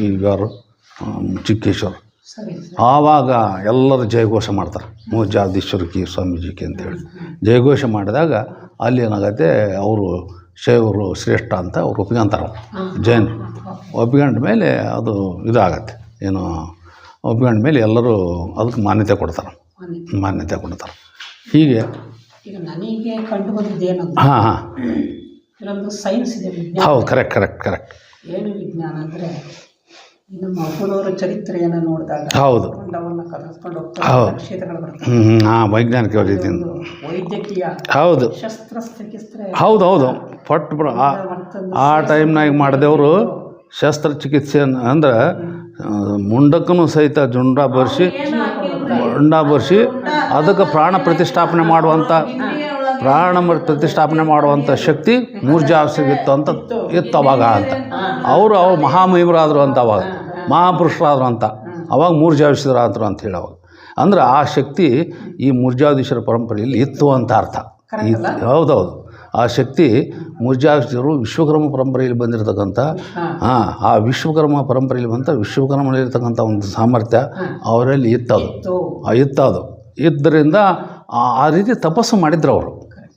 ಈಗ ಯಾರು ಚಿಕ್ಕೇಶ್ವರ. ಆವಾಗ ಎಲ್ಲರೂ ಜಯಘೋಷ ಮಾಡ್ತಾರೆ, ಮೂಜಾದೀಶ್ವರಕ್ಕೆ ಸ್ವಾಮೀಜಿಗೆ ಅಂತೇಳಿ ಜಯಘೋಷ ಮಾಡಿದಾಗ ಅಲ್ಲಿ ಏನಾಗತ್ತೆ, ಅವರು ಶೈವರು ಶ್ರೇಷ್ಠ ಅಂತ ಅವ್ರು ಒಪ್ಪಿಕೊಂತಾರೆ. ಜೈನರು ಒಪ್ಪಿಕೊಂಡ ಮೇಲೆ ಅದು ಇದಾಗತ್ತೆ, ಏನು ಒಪ್ಪಿಕೊಂಡ ಮೇಲೆ ಎಲ್ಲರೂ ಅದಕ್ಕೆ ಮಾನ್ಯತೆ ಕೊಡ್ತಾರೆ. ಹೀಗೆ ಈಗ ನನಗೆ ಕಂಡು ಬಂದಿದ್ದೇನು, ಕೆಲವೊಂದು ಸೈನ್ಸ್ ಇದೆ, ಹೌದು, ಕರೆಕ್ಟ್. ಏನು ವಿಜ್ಞಾನ ಅಂದರೆ ನಮ್ಮ ಅಪ್ಪನವರ ಚರಿತ್ರೆಯನ್ನು ನೋಡಿದಾಗ ಹೌದು ಕಲಿಸ್ಕೊಂಡು ಹೋಗ್ತಾರೆ, ಕ್ಷೇತ್ರಗಳು ಬರ್ತವೆ. ವೈಜ್ಞಾನಿಕ ರೀತಿಯಿಂದ ವೈದ್ಯಕೀಯ ಹೌದು ಶಸ್ತ್ರಚಿಕಿತ್ಸೆ ಹೌದು ಪಟ್ಟು ಆ ಟೈಮ್ನಾಗ ಮಾಡಿದವರು ಶಸ್ತ್ರಚಿಕಿತ್ಸೆ ಅಂದ್ರೆ ಮುಂಡಕ್ಕೂ ಸಹಿತ ಜುಂಡ ಬರ್ಸಿ ರುಂಡ ಬರ್ಸಿ ಅದಕ್ಕೆ ಪ್ರಾಣ ಪ್ರತಿಷ್ಠಾಪನೆ ಮಾಡುವಂಥ ಪ್ರತಿಷ್ಠಾಪನೆ ಮಾಡುವಂಥ ಶಕ್ತಿ ಮೂರ್ಜಾವಿಗಿತ್ತು ಅಂತ ಇತ್ತು ಅವಾಗ ಅಂತ. ಅವರು ಮಹಾಮಹಿಮರಾದರು ಅಂತ ಅವಾಗ, ಮಹಾಪುರುಷರಾದರು ಅಂತ ಅವಾಗ ಮೂರ್ಜಾವಿಸಿದ್ರಾದ್ರು ಅಂತ ಹೇಳಿ ಅವಾಗ. ಅಂದ್ರೆ ಆ ಶಕ್ತಿ ಈ ಮೂರ್ಜಾವಧೀಶ್ವರ ಪರಂಪರೆಯಲ್ಲಿ ಇತ್ತು ಅಂತ ಅರ್ಥ. ಹೌದೌದು, ಆ ಶಕ್ತಿ ಮೂರ್ಜಾವಧೀಶರು ವಿಶ್ವಕರ್ಮ ಪರಂಪರೆಯಲ್ಲಿ ಬಂದಿರತಕ್ಕಂಥ ಆ ವಿಶ್ವಕರ್ಮ ಪರಂಪರೆಯಲ್ಲಿ ಬಂತ ವಿಶ್ವಕರ್ಮಲ್ಲಿರ್ತಕ್ಕಂಥ ಒಂದು ಸಾಮರ್ಥ್ಯ ಅವರಲ್ಲಿ ಇತ್ತದು. ಇದ್ದರಿಂದ ಆ ರೀತಿ ತಪಸ್ಸು ಮಾಡಿದ್ರು ಅವರು.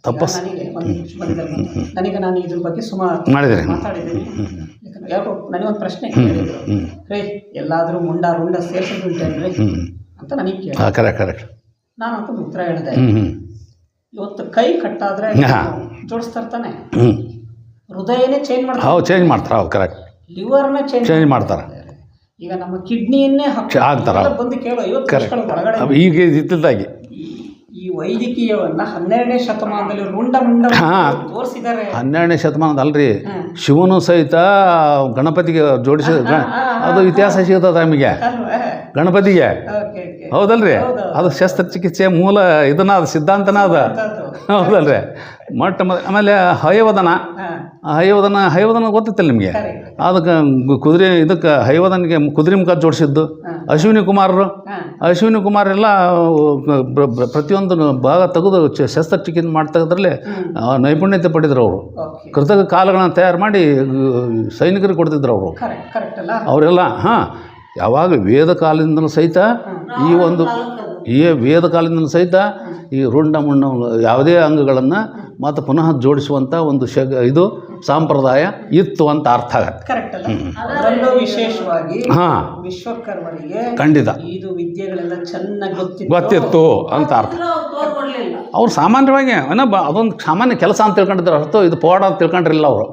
ತಪಸ್ಸು ನನಗೆ ನಾನು ಇದ್ರ ಬಗ್ಗೆ ಸುಮಾರು ಮಾಡಿದ್ದೀನಿ. ಮಾತಾಡಿದ್ದೀನಿ. ಯಾಕೋ ನನಗೊಂದು ಪ್ರಶ್ನೆ ರೇ, ಎಲ್ಲಾದರೂ ರುಂಡ ಸೇರಿಸಿದ್ರಿ ಅಂತ ನನಗೆ ಕೇಳಿ ಕರೆಕ್ಟ್ ನಾನು ಅಂತ ಉತ್ತರ ಹೇಳಿದೆ. ಇವತ್ತು ಕೈ ಕಟ್ಟಾದ್ರೆ ಜೋಡಿಸ್ತಾರೆ ತಾನೆ, ಹೃದಯನೇ ಚೇಂಜ್ ಮಾಡ್ತಾರೆ. ಕರೆಕ್ಟ್. ಲಿವರ್ನ ಚೇಂಜ್ ಮಾಡ್ತಾರೆ. ಈಗ ನಮ್ಮ ಕಿಡ್ನಿಯನ್ನೇ ಹಾಕ್ತಾರೆ ಬಂದು ಕೇಳೋ 50 ವರ್ಷಗಳ ಒಳಗಡೆ ಈಗ ಇತ್ತಿದ್ದಾಗಿ ಈ ವೈದ್ಯಕೀಯವನ್ನ 12ನೇ ಶತಮಾನದಲ್ಲಿ ರುಂಡ ತೋರಿಸಿದ್ದಾರೆ. 12ನೇ ಶತಮಾನದಲ್ರಿ, ಶಿವನು ಸಹಿತ ಗಣಪತಿಗೆ ಜೋಡಿಸಿದ ಅದು ಇತಿಹಾಸ ಸಿಗ್ತದೆ ನಮಗೆ. ಗಣಪತಿಗೆ ಹೌದಲ್ರಿ, ಅದು ಶಸ್ತ್ರಚಿಕಿತ್ಸೆಯ ಮೂಲ ಇದನ್ನ ಅದು ಸಿದ್ಧಾಂತನ ಅದ. ಹೌದಲ್ರಿ. ಆಮೇಲೆ ಹಯವದನ ಗೊತ್ತಿತ್ತಲ್ಲ ನಿಮಗೆ. ಅದಕ್ಕೆ ಕುದುರೆ ಇದಕ್ಕೆ ಹಯವದನಿಗೆ ಕುದುರೆ ಮುಖ ಜೋಡಿಸಿದ್ದು ಅಶ್ವಿನಿ ಕುಮಾರ್ ಎಲ್ಲ ಪ್ರತಿಯೊಂದು ಭಾಗ ತೆಗೆದು ಶಸ್ತ್ರಚಿಕಿತ್ಸೆ ಮಾಡ್ತದ್ರಲ್ಲಿ ನೈಪುಣ್ಯತೆ ಪಡೆದ್ರು ಅವರು. ಕೃತಕ ಕಾಲಗಳನ್ನು ತಯಾರು ಮಾಡಿ ಸೈನಿಕರಿಗೆ ಕೊಡ್ತಿದ್ರು ಅವರು. ಅವರೆಲ್ಲ ಯಾವಾಗ ವೇದ ಕಾಲದಿಂದಲೂ ಸಹಿತ ವೇದ ಕಾಲದಿಂದಲೂ ಸಹಿತ ಈ ರುಂಡ ಮುಣ್ಣ ಯಾವುದೇ ಅಂಗಗಳನ್ನು ಮತ್ತು ಪುನಃ ಜೋಡಿಸುವಂಥ ಒಂದು ಇದು ಸಂಪ್ರದಾಯ ಇತ್ತು ಅಂತ ಅರ್ಥ ಆಗತ್ತೆ. ವಿಶೇಷವಾಗಿ ವಿಶ್ವಕರ್ಮರಿಗೆ ಖಂಡಿತ ಇದು ವಿದ್ಯೆಗಳೆಲ್ಲ ಚೆನ್ನಾಗಿ ಗೊತ್ತಿತ್ತು ಅಂತ ಅರ್ಥ. ಅವ್ರು ಸಾಮಾನ್ಯವಾಗಿ ಅದೊಂದು ಸಾಮಾನ್ಯ ಕೆಲಸ ಅಂತ ತಿಳ್ಕೊಂಡಿದ್ರು ಹೊರತು ಇದು ಪವಾಡ ಅಂತ ತಿಳ್ಕೊಂಡಿರಲಿಲ್ಲ ಅವರು.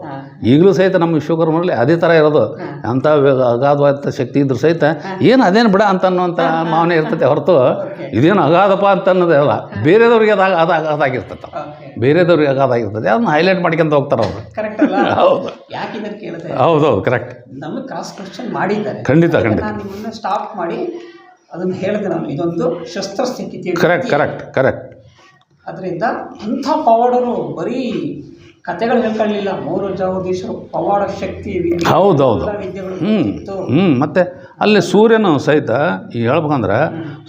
ಈಗಲೂ ಸಹಿತ ನಮ್ಮ ವಿಶ್ವಕರ್ಮರಲ್ಲಿ ಅದೇ ಥರ ಇರೋದು. ಅಂಥ ಅಗಾಧವಾದ ಶಕ್ತಿ ಇದ್ರು ಸಹಿತ ಏನು ಅದೇನು ಬಿಡ ಅಂತ ಅನ್ನುವಂಥ ಭಾವನೆ ಇರ್ತೈತೆ ಹೊರತು ಇದೇನು ಅಗಾಧಪ್ಪ ಅಂತ ಅನ್ನೋದೇ ಅಲ್ಲ. ಬೇರೆದವ್ರಿಗೆ ಅದಾಗಿರ್ತದೆ, ಬೇರೆದವ್ರಿಗೆ ಅಗಾಧಾಗಿರ್ತದೆ. ಅದನ್ನ ಹೈಲೈಟ್ ಮಾಡ್ಕೊಂತ ಹೋಗ್ತಾರೆ ಅವರು. ಹೌದೌದು ಕರೆಕ್ಟ್. ನಮಗೆ ಕ್ರಾಸ್ ಕ್ವೆಶ್ಚನ್ ಮಾಡಿದ್ದಾರೆ. ಖಂಡಿತ ನಾನು ನಿಮ್ಮನ್ನ ಸ್ಟಾಪ್ ಮಾಡಿ ಅದನ್ನು ಹೇಳಿದೆ. ನಾನು ಇದೊಂದು ಶಸ್ತ್ರಸ್ಥಿತಿ. ಕರೆಕ್ಟ್. ಅದರಿಂದ ಅಂಥ ಪವಾಡರು ಬರೀ ಕಥೆಗಳು ಹೇಳ್ಕೊಳ್ಳಿಲ್ಲ. ಮೂರಜಾವಧೀಶರು ಪವಾಡ ಶಕ್ತಿ ಹೌದೌದು. ಮತ್ತೆ ಅಲ್ಲಿ ಸೂರ್ಯನು ಸಹಿತ ಈಗ ಹೇಳ್ಬೇಕಂದ್ರೆ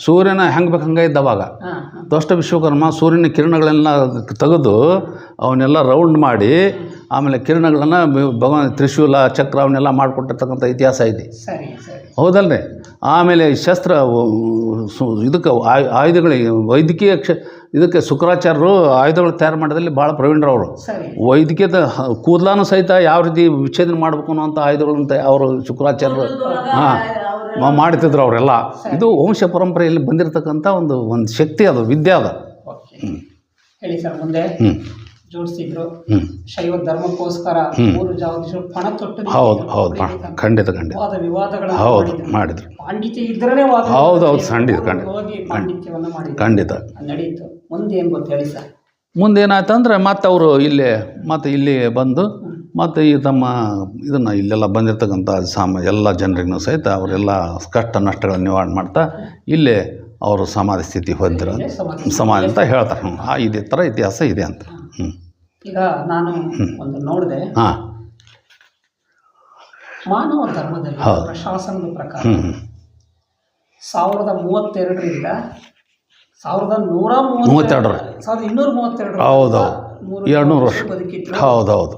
ಸೂರ್ಯನ ಹೆಂಗೆ ಬೇಕು ಹಂಗೆ ಇದ್ದವಾಗ ದೊಷ್ಟ ವಿಶ್ವಕರ್ಮ ಸೂರ್ಯನ ಕಿರಣಗಳೆಲ್ಲ ತೆಗೆದು ಅವನ್ನೆಲ್ಲ ರೌಂಡ್ ಮಾಡಿ ಆಮೇಲೆ ಕಿರಣಗಳನ್ನು ಭಗವಾನ್ ತ್ರಿಶೂಲ ಚಕ್ರ ಅವನ್ನೆಲ್ಲ ಮಾಡಿಕೊಟ್ಟಿರ್ತಕ್ಕಂಥ ಇತಿಹಾಸ ಇದೆ. ಹೌದಲ್ರಿ. ಆಮೇಲೆ ಶಸ್ತ್ರ ಇದಕ್ಕೆ ಆಯುಧಗಳಿಗೆ ವೈದ್ಯಕೀಯ ಇದಕ್ಕೆ ಶುಕ್ರಾಚಾರ್ಯರು ಆಯುಧಗಳು ತಯಾರು ಮಾಡೋದ್ರಲ್ಲಿ ಭಾಳ ಪ್ರವೀಣರವರು. ವೈದ್ಯಕೀಯದ ಕೂದಲಾನು ಸಹಿತ ಯಾವ ರೀತಿ ವಿಚ್ಛೇದನ ಮಾಡಬೇಕು ಅನ್ನೋಂಥ ಆಯುಧಗಳಂತ ಅವರು ಶುಕ್ರಾಚಾರ್ಯರು ಮಾಡ್ತಿದ್ರು ಅವರೆಲ್ಲ. ಇದು ವಂಶ ಪರಂಪರೆಯಲ್ಲಿ ಬಂದಿರತಕ್ಕಂಥ ಒಂದು ಶಕ್ತಿ, ಅದು ವಿದ್ಯೆ ಅದು. ಹೇಳಿ ಸರ್, ಮುಂದೆ ಜೋಡಿಸಿದ್ರು ಶೈವ ಧರ್ಮಕ್ಕೋಸ್ಕರ ಮೂರಜಾವಧೀಶರು ಪಣ ತೊಟ್ಟು. ಹೌದು ಖಂಡಿತ ಹೌದು ಮಾಡಿದ್ರು. ಪಾಂಡಿತ್ಯ ಇದ್ರೇ ಹೌದು ಖಂಡಿತ ನಡೀತು. ಮುಂದೆ ಏನು ಗೊತ್ತು ಹೇಳಿ ಸರ್? ಮುಂದೇನಾಯ್ತಂದ್ರೆ ಮತ್ತೆ ಅವರು ಇಲ್ಲಿ ಬಂದು ಮತ್ತು ಈ ತಮ್ಮ ಇದನ್ನು ಇಲ್ಲೆಲ್ಲ ಬಂದಿರತಕ್ಕಂಥ ಎಲ್ಲ ಜನರಿಗೂ ಸಹಿತ ಅವರೆಲ್ಲ ಕಷ್ಟ ನಷ್ಟಗಳನ್ನು ನಿವಾರಣೆ ಮಾಡ್ತಾ ಇಲ್ಲೇ ಅವರು ಸಮಾಧಿ ಸ್ಥಿತಿ ಹೊಂದಿರೋ ಸಮಾಧಿ ಅಂತ ಹೇಳ್ತಾರೆ. ಇದೇ ಥರ ಇತಿಹಾಸ ಇದೆ ಅಂತ. ಈಗ ನಾನು ಒಂದು ನೋಡಿದೆ, ಮಾನವ ಧರ್ಮದಲ್ಲಿ ಪ್ರಶಾಸನದ ಪ್ರಕಾರ 1032ರಿಂದ 1232 ಹೌದು 200 ವರ್ಷ ಹೌದೌದು.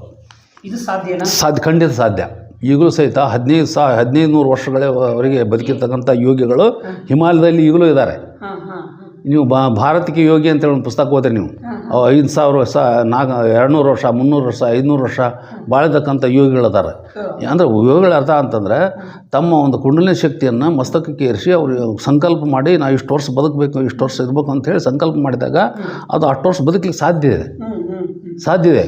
ಇದು ಸಾಧ್ಯನಾ? ಖಂಡಿತ ಸಾಧ್ಯ. ಈಗಲೂ ಸಹಿತ 1500 ವರ್ಷಗಳವರೆಗೆ ಬದುಕಿರ್ತಕ್ಕಂಥ ಯೋಗಿಗಳು ಹಿಮಾಲಯದಲ್ಲಿ ಈಗಲೂ ಇದ್ದಾರೆ. ನೀವು ಭಾರತೀಯ ಯೋಗಿ ಅಂತೇಳಿ ಒಂದು ಪುಸ್ತಕ ಓದ್ರಿ ನೀವು. 5000 ವರ್ಷ 200 ವರ್ಷ 300 ವರ್ಷ 500 ವರ್ಷ ಬಾಳಿರ್ತಕ್ಕಂಥ ಯೋಗಿಗಳಿದ್ದಾರೆ. ಅಂದರೆ ಯೋಗಿಗಳ ಅರ್ಥ ಅಂತಂದರೆ ತಮ್ಮ ಒಂದು ಕುಂಡಲಿನಿ ಶಕ್ತಿಯನ್ನು ಮಸ್ತಕಕ್ಕೆ ಏರಿಸಿ ಅವರು ಸಂಕಲ್ಪ ಮಾಡಿ ನಾವು ಇಷ್ಟು ವರ್ಷ ಬದುಕಬೇಕು, ಇಷ್ಟು ವರ್ಷ ಇರಬೇಕು ಅಂತೇಳಿ ಸಂಕಲ್ಪ ಮಾಡಿದಾಗ ಅದು ಅಷ್ಟು ವರ್ಷ ಬದುಕಲಿಕ್ಕೆ ಸಾಧ್ಯ ಇದೆ.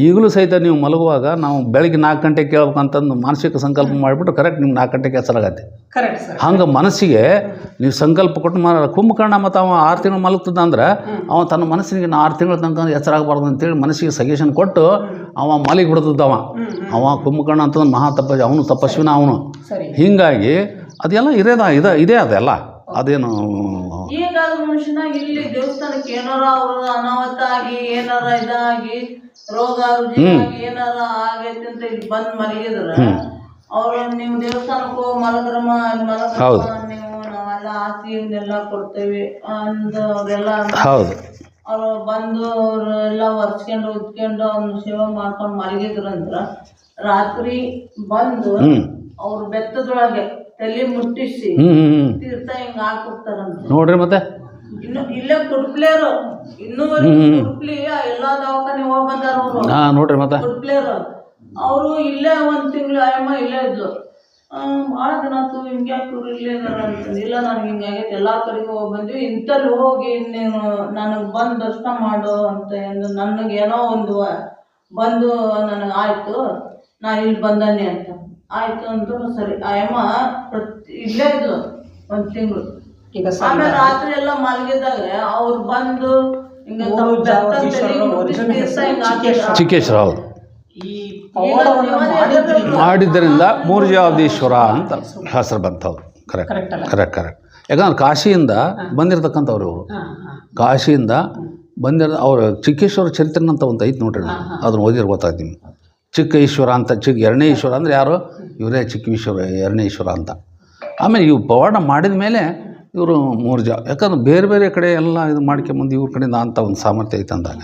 ಈಗಲೂ ಸಹಿತ ನೀವು ಮಲಗುವಾಗ ನಾವು ಬೆಳಗ್ಗೆ 4 ಗಂಟೆಗೆ ಕೇಳ್ಬೇಕಂತಂದು ಮಾನಸಿಕ ಸಂಕಲ್ಪ ಮಾಡಿಬಿಟ್ಟು ಕರೆಕ್ಟ್ ನಿಮ್ಗೆ 4 ಗಂಟೆಗೆ ಎಚ್ಚರಾಗತ್ತೆ. ಹಂಗೆ ಮನಸ್ಸಿಗೆ ನೀವು ಸಂಕಲ್ಪ ಕೊಟ್ಟು ಕುಂಭಕರ್ಣ ಮತ್ತು ಅವ 6 ತಿಂಗಳು ಮಲಗ್ತದ ಅಂದ್ರೆ ಅವ ತನ್ನ ಮನಸ್ಸಿಗೆ 6 ತಿಂಗಳ ತನಕ ಎಚ್ಚರಾಗಬಾರ್ದು ಅಂತೇಳಿ ಮನಸ್ಸಿಗೆ ಸಜೆಷನ್ ಕೊಟ್ಟು ಅವ ಮಾಲಿಗೆ ಬಿಡ್ತದ್ದವ. ಅವ ಕುಂಭಕರ್ಣ ಅಂತಂದ್ರೆ ಅವನು ತಪಸ್ವಿನ ಅವನು. ಹೀಗಾಗಿ ಅದೆಲ್ಲ ಇದೇ ಅದೆಲ್ಲ ಅದೇನು ಈಗಾದ್ರೂ ಮನುಷ್ಯನಾಗ ಇಲ್ಲಿ ದೇವಸ್ಥಾನಕ್ಕೆ ಏನಾರ ಅವ್ರ ಅನಾಹುತ ಆಗಿ ಏನಾರ ಇದಾಗಿ ರೋಗ ರುಜಿನ ಆಗಿ ಏನಾರ ಆಗೈತಿ ಅಂತ ಇಲ್ಲಿ ಬಂದ್ ಮಲಗಿದ್ರ ಅವ್ರು ನೀವು ದೇವಸ್ಥಾನಕ್ಕೆ ಹೋಗಿ ಮಲಗ್ರಮ್ಮ ನೀವು ನಾವೆಲ್ಲ ಆಸ್ತಿ ಇವನ್ನೆಲ್ಲ ಕೊಡ್ತೇವೆ ಅಂದ ಅವ್ರೆಲ್ಲ ಹೌದು ಅವ್ರು ಬಂದು ಅವ್ರೆಲ್ಲ ಒರ್ಸ್ಕೊಂಡು ಉತ್ಕೊಂಡು ಅವ್ನ ಸೇವೆ ಮಾಡ್ಕೊಂಡು ಮಲಗಿದ್ರಂದ್ರ ರಾತ್ರಿ ಬಂದು ಅವ್ರ ಬೆತ್ತದೊಳಗೆ ತಲೆ ಮುಟ್ಟಿಸಿ ತೀರ್ಥ ಹಿಂಗ ಹಾಕ್ಬಿಡ್ತಾರಂತ ನೋಡ್ರಿ ಮತ್ತೆ ಇನ್ನು ಇಲ್ಲೇ ಕುಡ್ಪ್ಲೇರು ಕುಡ್ಪ್ಲಿ ಎಲ್ಲಾ ದವಾಖಾನೆ ಹೋಗಿ ಬಂದಾರ ಅವ್ರು ನೋಡ್ರಿ ಮತ್ತೆ ಕುಡ್ಪ್ಲೇರು ಅವರು ಇಲ್ಲೇ ಒಂದ್ ತಿಂಗಳು ಅಯ್ಯಮ್ಮ ಇಲ್ಲೇ ಇದ್ಲು ಭಾಳ ದಿನ ಆತು ಹಿಂಗ್ಯಾಕೆ ಇಲ್ಲೇ ಅಂತಂದು ಇಲ್ಲ ನನಗೆ ಹಿಂಗಾಗೈತೆ ಎಲ್ಲಾ ಕಡೆಗೂ ಹೋಗಿ ಬಂದ್ವಿ ಇಂಥಲ್ಲಿ ಹೋಗಿ ನೀನು ನನಗೆ ಬಂದು ದರ್ಶನ ಮಾಡು ಅಂತ ನನಗೇನೋ ಒಂದು ಬಂದು ನನಗೆ ಆಯ್ತು ನಾ ಇಲ್ಲಿ ಬಂದಾನೆ ಅಂತ ಆಯ್ತು ಅಂದ್ರು ಸರಿ ಅಯ್ಯಮ್ಮ ಇಲ್ಲೇ ಇದ್ಲು ಒಂದ್ ತಿಂಗಳು ಈಗ ಆಮೇಲೆ ರಾತ್ರಿ ಎಲ್ಲ ಮಲಗಿದಾಗ ಅವ್ರು ಬಂದು ಚಿಕ್ಕೇಶ್ವರ ಹೌದು ಈ ಪವಾಡವನ್ನು ಮಾಡಿದ್ದರಿಂದ ಮೂರ್ಜಾವಧೀಶ್ವರ ಅಂತ ಹೆಸರು ಬಂತವ್ರು ಕರೆಕ್ಟ್ ಯಾಕಂದ್ರೆ ಕಾಶಿಯಿಂದ ಬಂದಿರತಕ್ಕಂಥವ್ರು ಇವರು ಕಾಶಿಯಿಂದ ಅವ್ರ ಚಿಕ್ಕೇಶ್ವರ ಚರಿತ್ರೆ ಅಂತ ಒಂದು ಐತೆ ನೋಡ್ರಿ ಅದನ್ನು ಓದಿರ್ ಗೊತ್ತಾಯ್ತು ನಿಮ್ಗೆ ಚಿಕ್ಕ ಈಶ್ವರ ಅಂತ ಎರಡನೇ ಈಶ್ವರ ಅಂದರೆ ಯಾರು ಇವರೇ ಚಿಕ್ಕ ಈಶ್ವರ ಎರಡನೇ ಈಶ್ವರ ಅಂತ ಆಮೇಲೆ ಇವು ಪವಾಡ ಮಾಡಿದ ಮೇಲೆ ಇವರು ಯಾಕಂದ್ರೆ ಬೇರೆ ಬೇರೆ ಕಡೆ ಎಲ್ಲ ಇದು ಮಾಡ್ಕೊಂಬಂದು ಇವ್ರ ಕಡೆಯಿಂದ ಅಂತ ಒಂದು ಸಾಮರ್ಥ್ಯ ಐತೆ ಅಂದಾಗ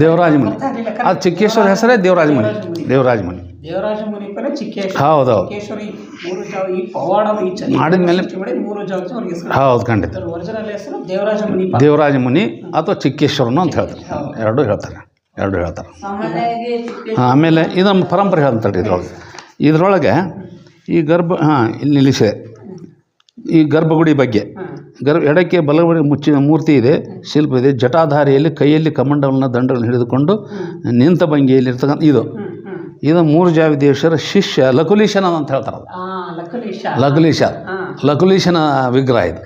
ದೇವರಾಜಮುನಿ ಅದು ಚಿಕ್ಕೇಶ್ವರ ಹೆಸರೇ ದೇವರಾಜಮುನಿ ಹೌದೌದು ಮಾಡಿದ ಮೇಲೆ ಹೌದು ಖಂಡಿತ ದೇವರಾಜಮುನಿ ಅಥವಾ ಚಿಕ್ಕೇಶ್ವರನು ಅಂತ ಹೇಳ್ತಾರೆ ಎರಡು ಹೇಳ್ತಾರೆ ಆಮೇಲೆ ಇದು ನಮ್ಮ ಪರಂಪರೆ ಹೇಳ್ತಾರೆ ಇದ್ರೊಳಗೆ ಈ ಇಲ್ಲಿ ನಿಲ್ಲಿಸಿದೆ ಈ ಗರ್ಭಗುಡಿ ಬಗ್ಗೆ ಎಡಕ್ಕೆ ಬಲಗಡೆ ಮುಚ್ಚಿನ ಮೂರ್ತಿ ಇದೆ, ಶಿಲ್ಪ ಇದೆ. ಜಟಾಧಾರಿಯಲ್ಲಿ ಕೈಯಲ್ಲಿ ಕಮಂಡಲನ ದಂಡಗಳನ್ನು ಹಿಡಿದುಕೊಂಡು ನಿಂತ ಭಂಗಿಯಲ್ಲಿ ಇರ್ತಕ್ಕಂಥ ಇದು ಮೂರ್ಜಾವಿದೇಶ್ವರ ಶಿಷ್ಯ ಲಕುಲೀಶನ ಅಂತ ಹೇಳ್ತಾರೆ. ಲಕುಲೀಶನ ವಿಗ್ರಹ ಇದು.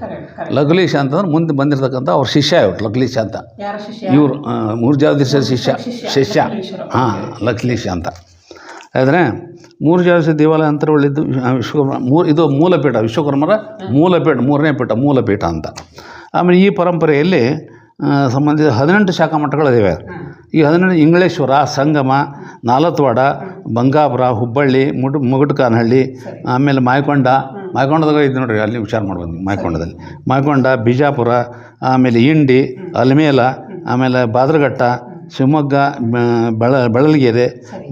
ಲಕುಲೀಶ ಅಂತಂದ್ರೆ ಮುಂದೆ ಬಂದಿರತಕ್ಕಂಥ ಅವ್ರ ಶಿಷ್ಯ ಇವ್ರು ಲಕುಲೀಶ ಅಂತ. ಇವರು ಮೂರ್ಜಾವಿದೇಶ್ವರ ಶಿಷ್ಯ ಲಕುಲೀಶ ಅಂತ. ಆದರೆ ಮೂರ್ಜಾವಿದೇಶ್ವರ ದೇವಾಲಯ ಅಂತರವಳ್ಳಿದ್ದು ವಿಶ್ವಕರ್ಮ ಇದು ಮೂಲಪೀಠ, ವಿಶ್ವಕರ್ಮರ ಮೂಲಪೀಠ, ಮೂರನೇ ಪೀಠ ಮೂಲಪೀಠ ಅಂತ. ಆಮೇಲೆ ಈ ಪರಂಪರೆಯಲ್ಲಿ ಸಂಬಂಧಿಸಿದ 18 ಶಾಖಾ ಮಠಗಳಿವೆ. ಈ 18 ಇಂಗಳೇಶ್ವರ, ಸಂಗಮ, ನಾಲತ್ವಾಡ, ಬಂಗಾಪುರ, ಹುಬ್ಬಳ್ಳಿ, ಮುಗುಟ್ಕಾನಹಳ್ಳಿ, ಆಮೇಲೆ ಮಾಯಕೊಂಡದಾಗ ಇದು ನೋಡ್ರಿ, ಅಲ್ಲಿ ವಿಚಾರ ಮಾಡ್ಬೋದು ನೀವು. ಮಾಯಕೊಂಡ, ಬಿಜಾಪುರ, ಆಮೇಲೆ ಇಂಡಿ, ಅಲ್ಮೇಲ, ಆಮೇಲೆ ಬಾದ್ರಘಟ್ಟ, ಶಿವಮೊಗ್ಗ, ಬೆಳಲ್ಗೆರೆ,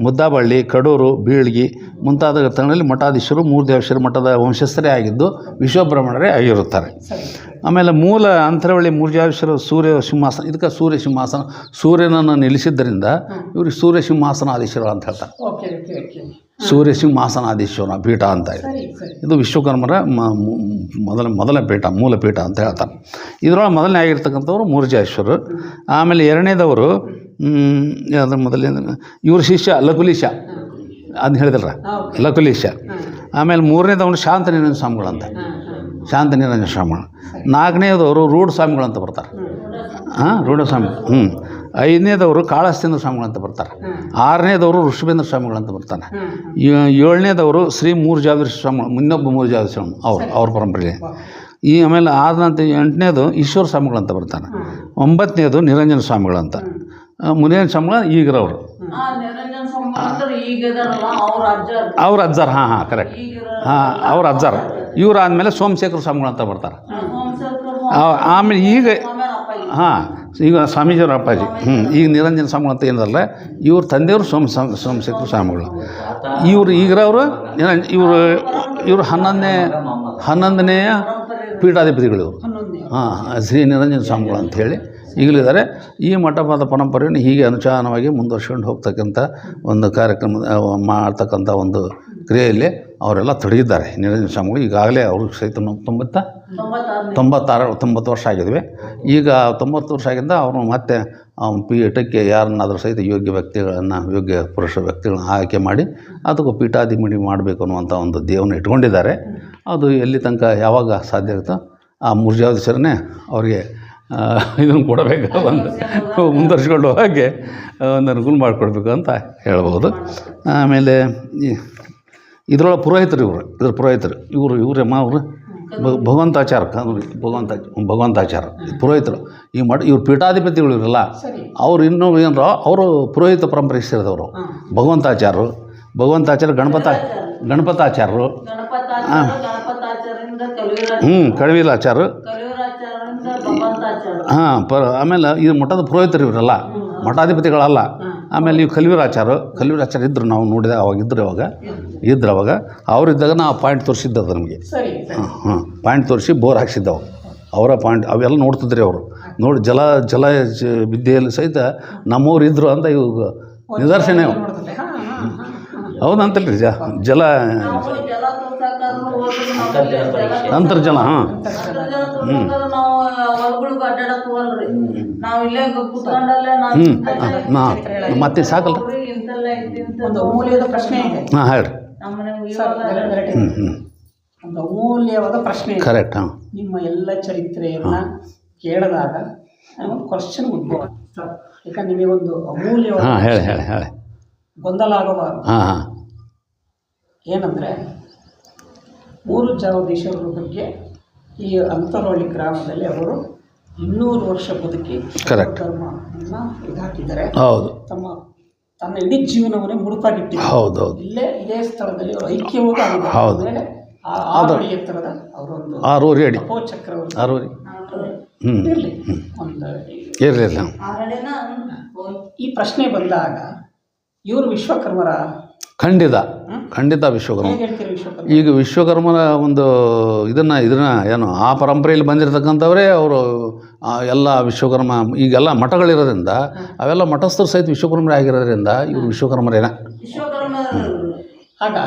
ಮುದ್ದಾಬಳ್ಳಿ, ಕಡೂರು, ಬೀಳ್ಗಿ ಮುಂತಾದ ಸ್ಥಳಗಳಲ್ಲಿ ಮಠಾಧೀಶರು ಮೂರ್ದೇವೇಶ್ವರ ಮಠದ ವಂಶಸ್ಥರೇ ಆಗಿದ್ದು ವಿಶ್ವಬ್ರಹ್ಮಣರೇ ಆಗಿರುತ್ತಾರೆ. ಆಮೇಲೆ ಮೂಲ ಅಂತರವಳ್ಳಿ ಮೂರ್ಜಾವೇಶ್ವರ ಸೂರ್ಯ ಸಿಂಹಾಸನ, ಇದಕ್ಕೆ ಸೂರ್ಯ ಸಿಂಹಾಸನ, ಸೂರ್ಯನನ್ನು ನಿಲ್ಲಿಸಿದ್ದರಿಂದ ಇವ್ರಿಗೆ ಸೂರ್ಯ ಸಿಂಹಾಸನಾಧೀಶ್ವರ ಅಂತ ಹೇಳ್ತಾರೆ. ಸೂರ್ಯ ಸಿಂಹಾಸನಾಧೀಶ್ವರ ಪೀಠ ಅಂತ ಇದೆ. ಇದು ವಿಶ್ವಕರ್ಮರ ಮೊದಲ ಪೀಠ, ಮೂಲ ಪೀಠ ಅಂತ ಹೇಳ್ತಾರೆ. ಇದರೊಳಗೆ ಮೊದಲನೇ ಆಗಿರ್ತಕ್ಕಂಥವ್ರು ಮೂರ್ಜಾವೇಶ್ವರರು. ಆಮೇಲೆ ಎರಡನೇದವರು ಅದ್ರ ಮೊದಲನೇ ಇವ್ರ ಶಿಷ್ಯ ಲಕುಲೀಶ, ಅದನ್ನ ಹೇಳಿದ್ರಲ್ಲ ಲಕುಲೀಶ. ಆಮೇಲೆ ಮೂರನೇದವನು ಶಾಂತನಿರಂಜನ ಸ್ವಾಮಿಗಳಂತ, ಶಾಂತನಿರಂಜನ ಸ್ವಾಮಿಗಳು. ನಾಲ್ಕನೇದವರು ರೂಢ ಸ್ವಾಮಿಗಳಂತ ಬರ್ತಾರೆ, ರೂಢಸ್ವಾಮಿ. ಐದನೇದವರು ಕಾಳಹಸ್ತೇಂದ್ರ ಸ್ವಾಮಿಗಳಂತ ಬರ್ತಾರೆ. ಆರನೇದವರು ಋಷಭೇಂದ್ರ ಸ್ವಾಮಿಗಳಂತ ಬರ್ತಾನೆ. ಏಳನೇದವರು ಶ್ರೀ ಮೂರ್ಜಾವೇಶ್ವರ ಸ್ವಾಮಿ, ಇನ್ನೊಬ್ಬ ಮೂರ್ಜಾವೇಶ್ವರ ಸ್ವಾಮಿ, ಅವ್ರ ಪರಂಪರೆ. ಆಮೇಲೆ ಆದ ನಂತರ 8ನೇದು ಈಶ್ವರ ಸ್ವಾಮಿಗಳಂತ ಬರ್ತಾನೆ. 9ನೇದು ನಿರಂಜನ ಸ್ವಾಮಿಗಳಂತ. ಮುನಿಯನ ಸ್ವಾಮಿಗಳು ಈಗಿರೋರು, ಅವ್ರ ಅಜ್ಜಾರ. ಕರೆಕ್ಟ್, ಅವ್ರ ಅಜ್ಜಾರ. ಇವ್ರು ಆದಮೇಲೆ ಸೋಮಶೇಖರ ಸ್ವಾಮಿಗಳಂತ ಬರ್ತಾರೆ. ಆಮೇಲೆ ಈಗ ಸ್ವಾಮೀಜಿಯವ್ರ ಅಪ್ಪಾಜಿ ಈಗ ನಿರಂಜನ ಸ್ವಾಮಿಗಳು ಅಂತ ಏನಲ್ಲ, ಇವ್ರ ತಂದೆಯವರು ಸೋಮಶೇಖರ ಸ್ವಾಮಿಗಳು. ಇವರು ಈಗಿರೋರು ಇವರು 11ನೇ ಪೀಠಾಧಿಪತಿಗಳು ಇವರು. ಶ್ರೀ ನಿರಂಜನ ಸ್ವಾಮಿಗಳು ಅಂಥೇಳಿ ಈಗಲಿದ್ದಾರೆ. ಈ ಮಠವಾದ ಪರಂಪರೆಯನ್ನು ಹೀಗೆ ಅನುಚಾನವಾಗಿ ಮುಂದುವರ್ಸ್ಕೊಂಡು ಹೋಗ್ತಕ್ಕಂಥ ಒಂದು ಕಾರ್ಯಕ್ರಮ ಮಾಡ್ತಕ್ಕಂಥ ಒಂದು ಕ್ರಿಯೆಯಲ್ಲಿ ಅವರೆಲ್ಲ ತೊಡಗಿದ್ದಾರೆ ನಿರಂಜನ ಸ್ವಾಮಿಗಳು. ಈಗಾಗಲೇ ಅವ್ರಿಗೆ ಸಹಿತ 90 ವರ್ಷ ಆಗಿದ್ವಿ. ಈಗ 90 ವರ್ಷ ಆಗಿದ್ದ ಅವರು ಮತ್ತೆ ಪೀಠಕ್ಕೆ ಯಾರನ್ನಾದರೂ ಸಹಿತ ಯೋಗ್ಯ ಪುರುಷ ವ್ಯಕ್ತಿಗಳನ್ನ ಆಯ್ಕೆ ಮಾಡಿ ಅದಕ್ಕೂ ಪೀಠಾಧಿಪತಿ ಮಾಡಬೇಕು ಅನ್ನುವಂಥ ಒಂದು ದೇವನ್ನ ಇಟ್ಕೊಂಡಿದ್ದಾರೆ. ಅದು ಎಲ್ಲಿ ತನಕ ಯಾವಾಗ ಸಾಧ್ಯ ಆಗುತ್ತೋ ಆ ಮೂರ್ಜಾವೇಶ್ವರನೇ ಅವರಿಗೆ ಇದನ್ನು ಕೊಡಬೇಕು, ಒಂದು ಮುಂದುವರ್ಸ್ಕೊಂಡು ಹೋಗಿ ಒಂದು ಅನುಕೂಲ ಮಾಡಿಕೊಡ್ಬೇಕು ಅಂತ ಹೇಳ್ಬೋದು. ಆಮೇಲೆ ಇದರೊಳಗೆ ಪುರೋಹಿತರು ಇದ್ರ ಪುರೋಹಿತರು ಇವ್ರಮ್ಮ ಅವರು ಭಗವಂತಾಚಾರ ಭಗವಂತಾಚಾರ ಪುರೋಹಿತರು ಈ ಇವ್ರು ಪೀಠಾಧಿಪತಿಗಳು ಇರಲ್ಲ ಅವ್ರು ಇನ್ನೂ ಏನರ ಅವರು ಪುರೋಹಿತ ಪರಂಪರೆ ಸೇರಿದವರು ಭಗವಂತಾಚಾರ್ಯರು ಗಣಪತಾಚಾರ್ಯರು ಕಳವಿಲಾಚಾರ್ಯರು ಆಮೇಲೆ ಇದು ಮಠದ ಪುರೋಹಿತರು ಇವರಲ್ಲ ಮಠಾಧಿಪತಿಗಳಲ್ಲ. ಆಮೇಲೆ ಇವು ಕಲಿವೀರಾಚಾರ್ಯ ಇದ್ದರು, ನಾವು ನೋಡಿದ ಇದ್ರು ಅವಾಗ ಅವರಿದ್ದಾಗ ನಾವು ಪಾಯಿಂಟ್ ತೋರಿಸಿದ್ದದು ನಮಗೆ. ಪಾಯಿಂಟ್ ತೋರಿಸಿ ಬೋರ್ ಹಾಕ್ಸಿದ್ದವು ಅವರ ಪಾಯಿಂಟ್ ಅವೆಲ್ಲ ನೋಡ್ತಿದ್ರಿ ಅವರು ನೋಡಿ ಜಲ ವಿದ್ಯೆಯಲ್ಲಿ ಸಹಿತ ನಮ್ಮವ್ರು ಇದ್ದರು ಅಂತ ಇವು ನಿದರ್ಶನ ಹೌದಂತಲ್ರಿ ಜಲ ಅಂತರ್ಜಲ ಮತ್ತೆ ಸಾಕಲ್ಲ. ಒಂದು ಅಮೂಲ್ಯವಾದ ಪ್ರಶ್ನೆ ಇದೆ. ಹೇಳ್ರಿ. ಒಂದು ಅಮೂಲ್ಯವಾದ ಪ್ರಶ್ನೆ ಇದೆ. ಕರೆಕ್ಟ್. ನಿಮ್ಮ ಎಲ್ಲ ಚರಿತ್ರೆಯನ್ನ ಕೇಳಿದಾಗ ಒಂದು ಕ್ವಶನ್ ಉದ್ಭವ. ಯಾಕಂದ್ರೆ ನಿಮಗೆ ಒಂದು ಅಮೂಲ್ಯವಾದ ಹೇಳಿ ಗೊಂದಲ ಆಗಬಾರದು. ಏನಂದ್ರೆ ಮೂರು ಜಾವದೀಶ್ವರರ ಬಗ್ಗೆ ಈ ಅಂತರವಳ್ಳಿ ಗ್ರಾಮದಲ್ಲಿ ಅವರು 200 ವರ್ಷ ಬದುಕಿ ಧರ್ಮವನ್ನ ಇದಾಕಿದ್ದಾರೆ. ಹೌದು. ತನ್ನ ಇಡೀ ಜೀವನವನ್ನೇ ಮುಡುಪಾಗಿಟ್ಟಿದ್ದಾರೆ. ಇದೇ ಸ್ಥಳದಲ್ಲಿ ಅವರು ಐಕ್ಯವಾಗಿ ಆಗಿದ್ದಾರೆ. ಎತ್ತರದ ಅವರೊಂದು 6 ಅಡಿ ಚಕ್ರವರ್ತಿ ಇರಲಿಲ್ಲ. ಈ ಪ್ರಶ್ನೆ ಬಂದಾಗ ಇವರು ವಿಶ್ವಕರ್ಮರ ಖಂಡಿತ ವಿಶ್ವಕರ್ಮ. ಈಗ ವಿಶ್ವಕರ್ಮನ ಒಂದು ಇದನ್ನು ಏನು ಆ ಪರಂಪರೆಯಲ್ಲಿ ಬಂದಿರತಕ್ಕಂಥವರೇ ಅವರು ಎಲ್ಲ ವಿಶ್ವಕರ್ಮ. ಈಗೆಲ್ಲ ಮಠಗಳಿರೋದ್ರಿಂದ ಅವೆಲ್ಲ ಮಠಸ್ಥರು ಸಹಿತ ವಿಶ್ವಕರ್ಮರೇ ಆಗಿರೋದ್ರಿಂದ ಇವರು ವಿಶ್ವಕರ್ಮರೇನ. ಆಗ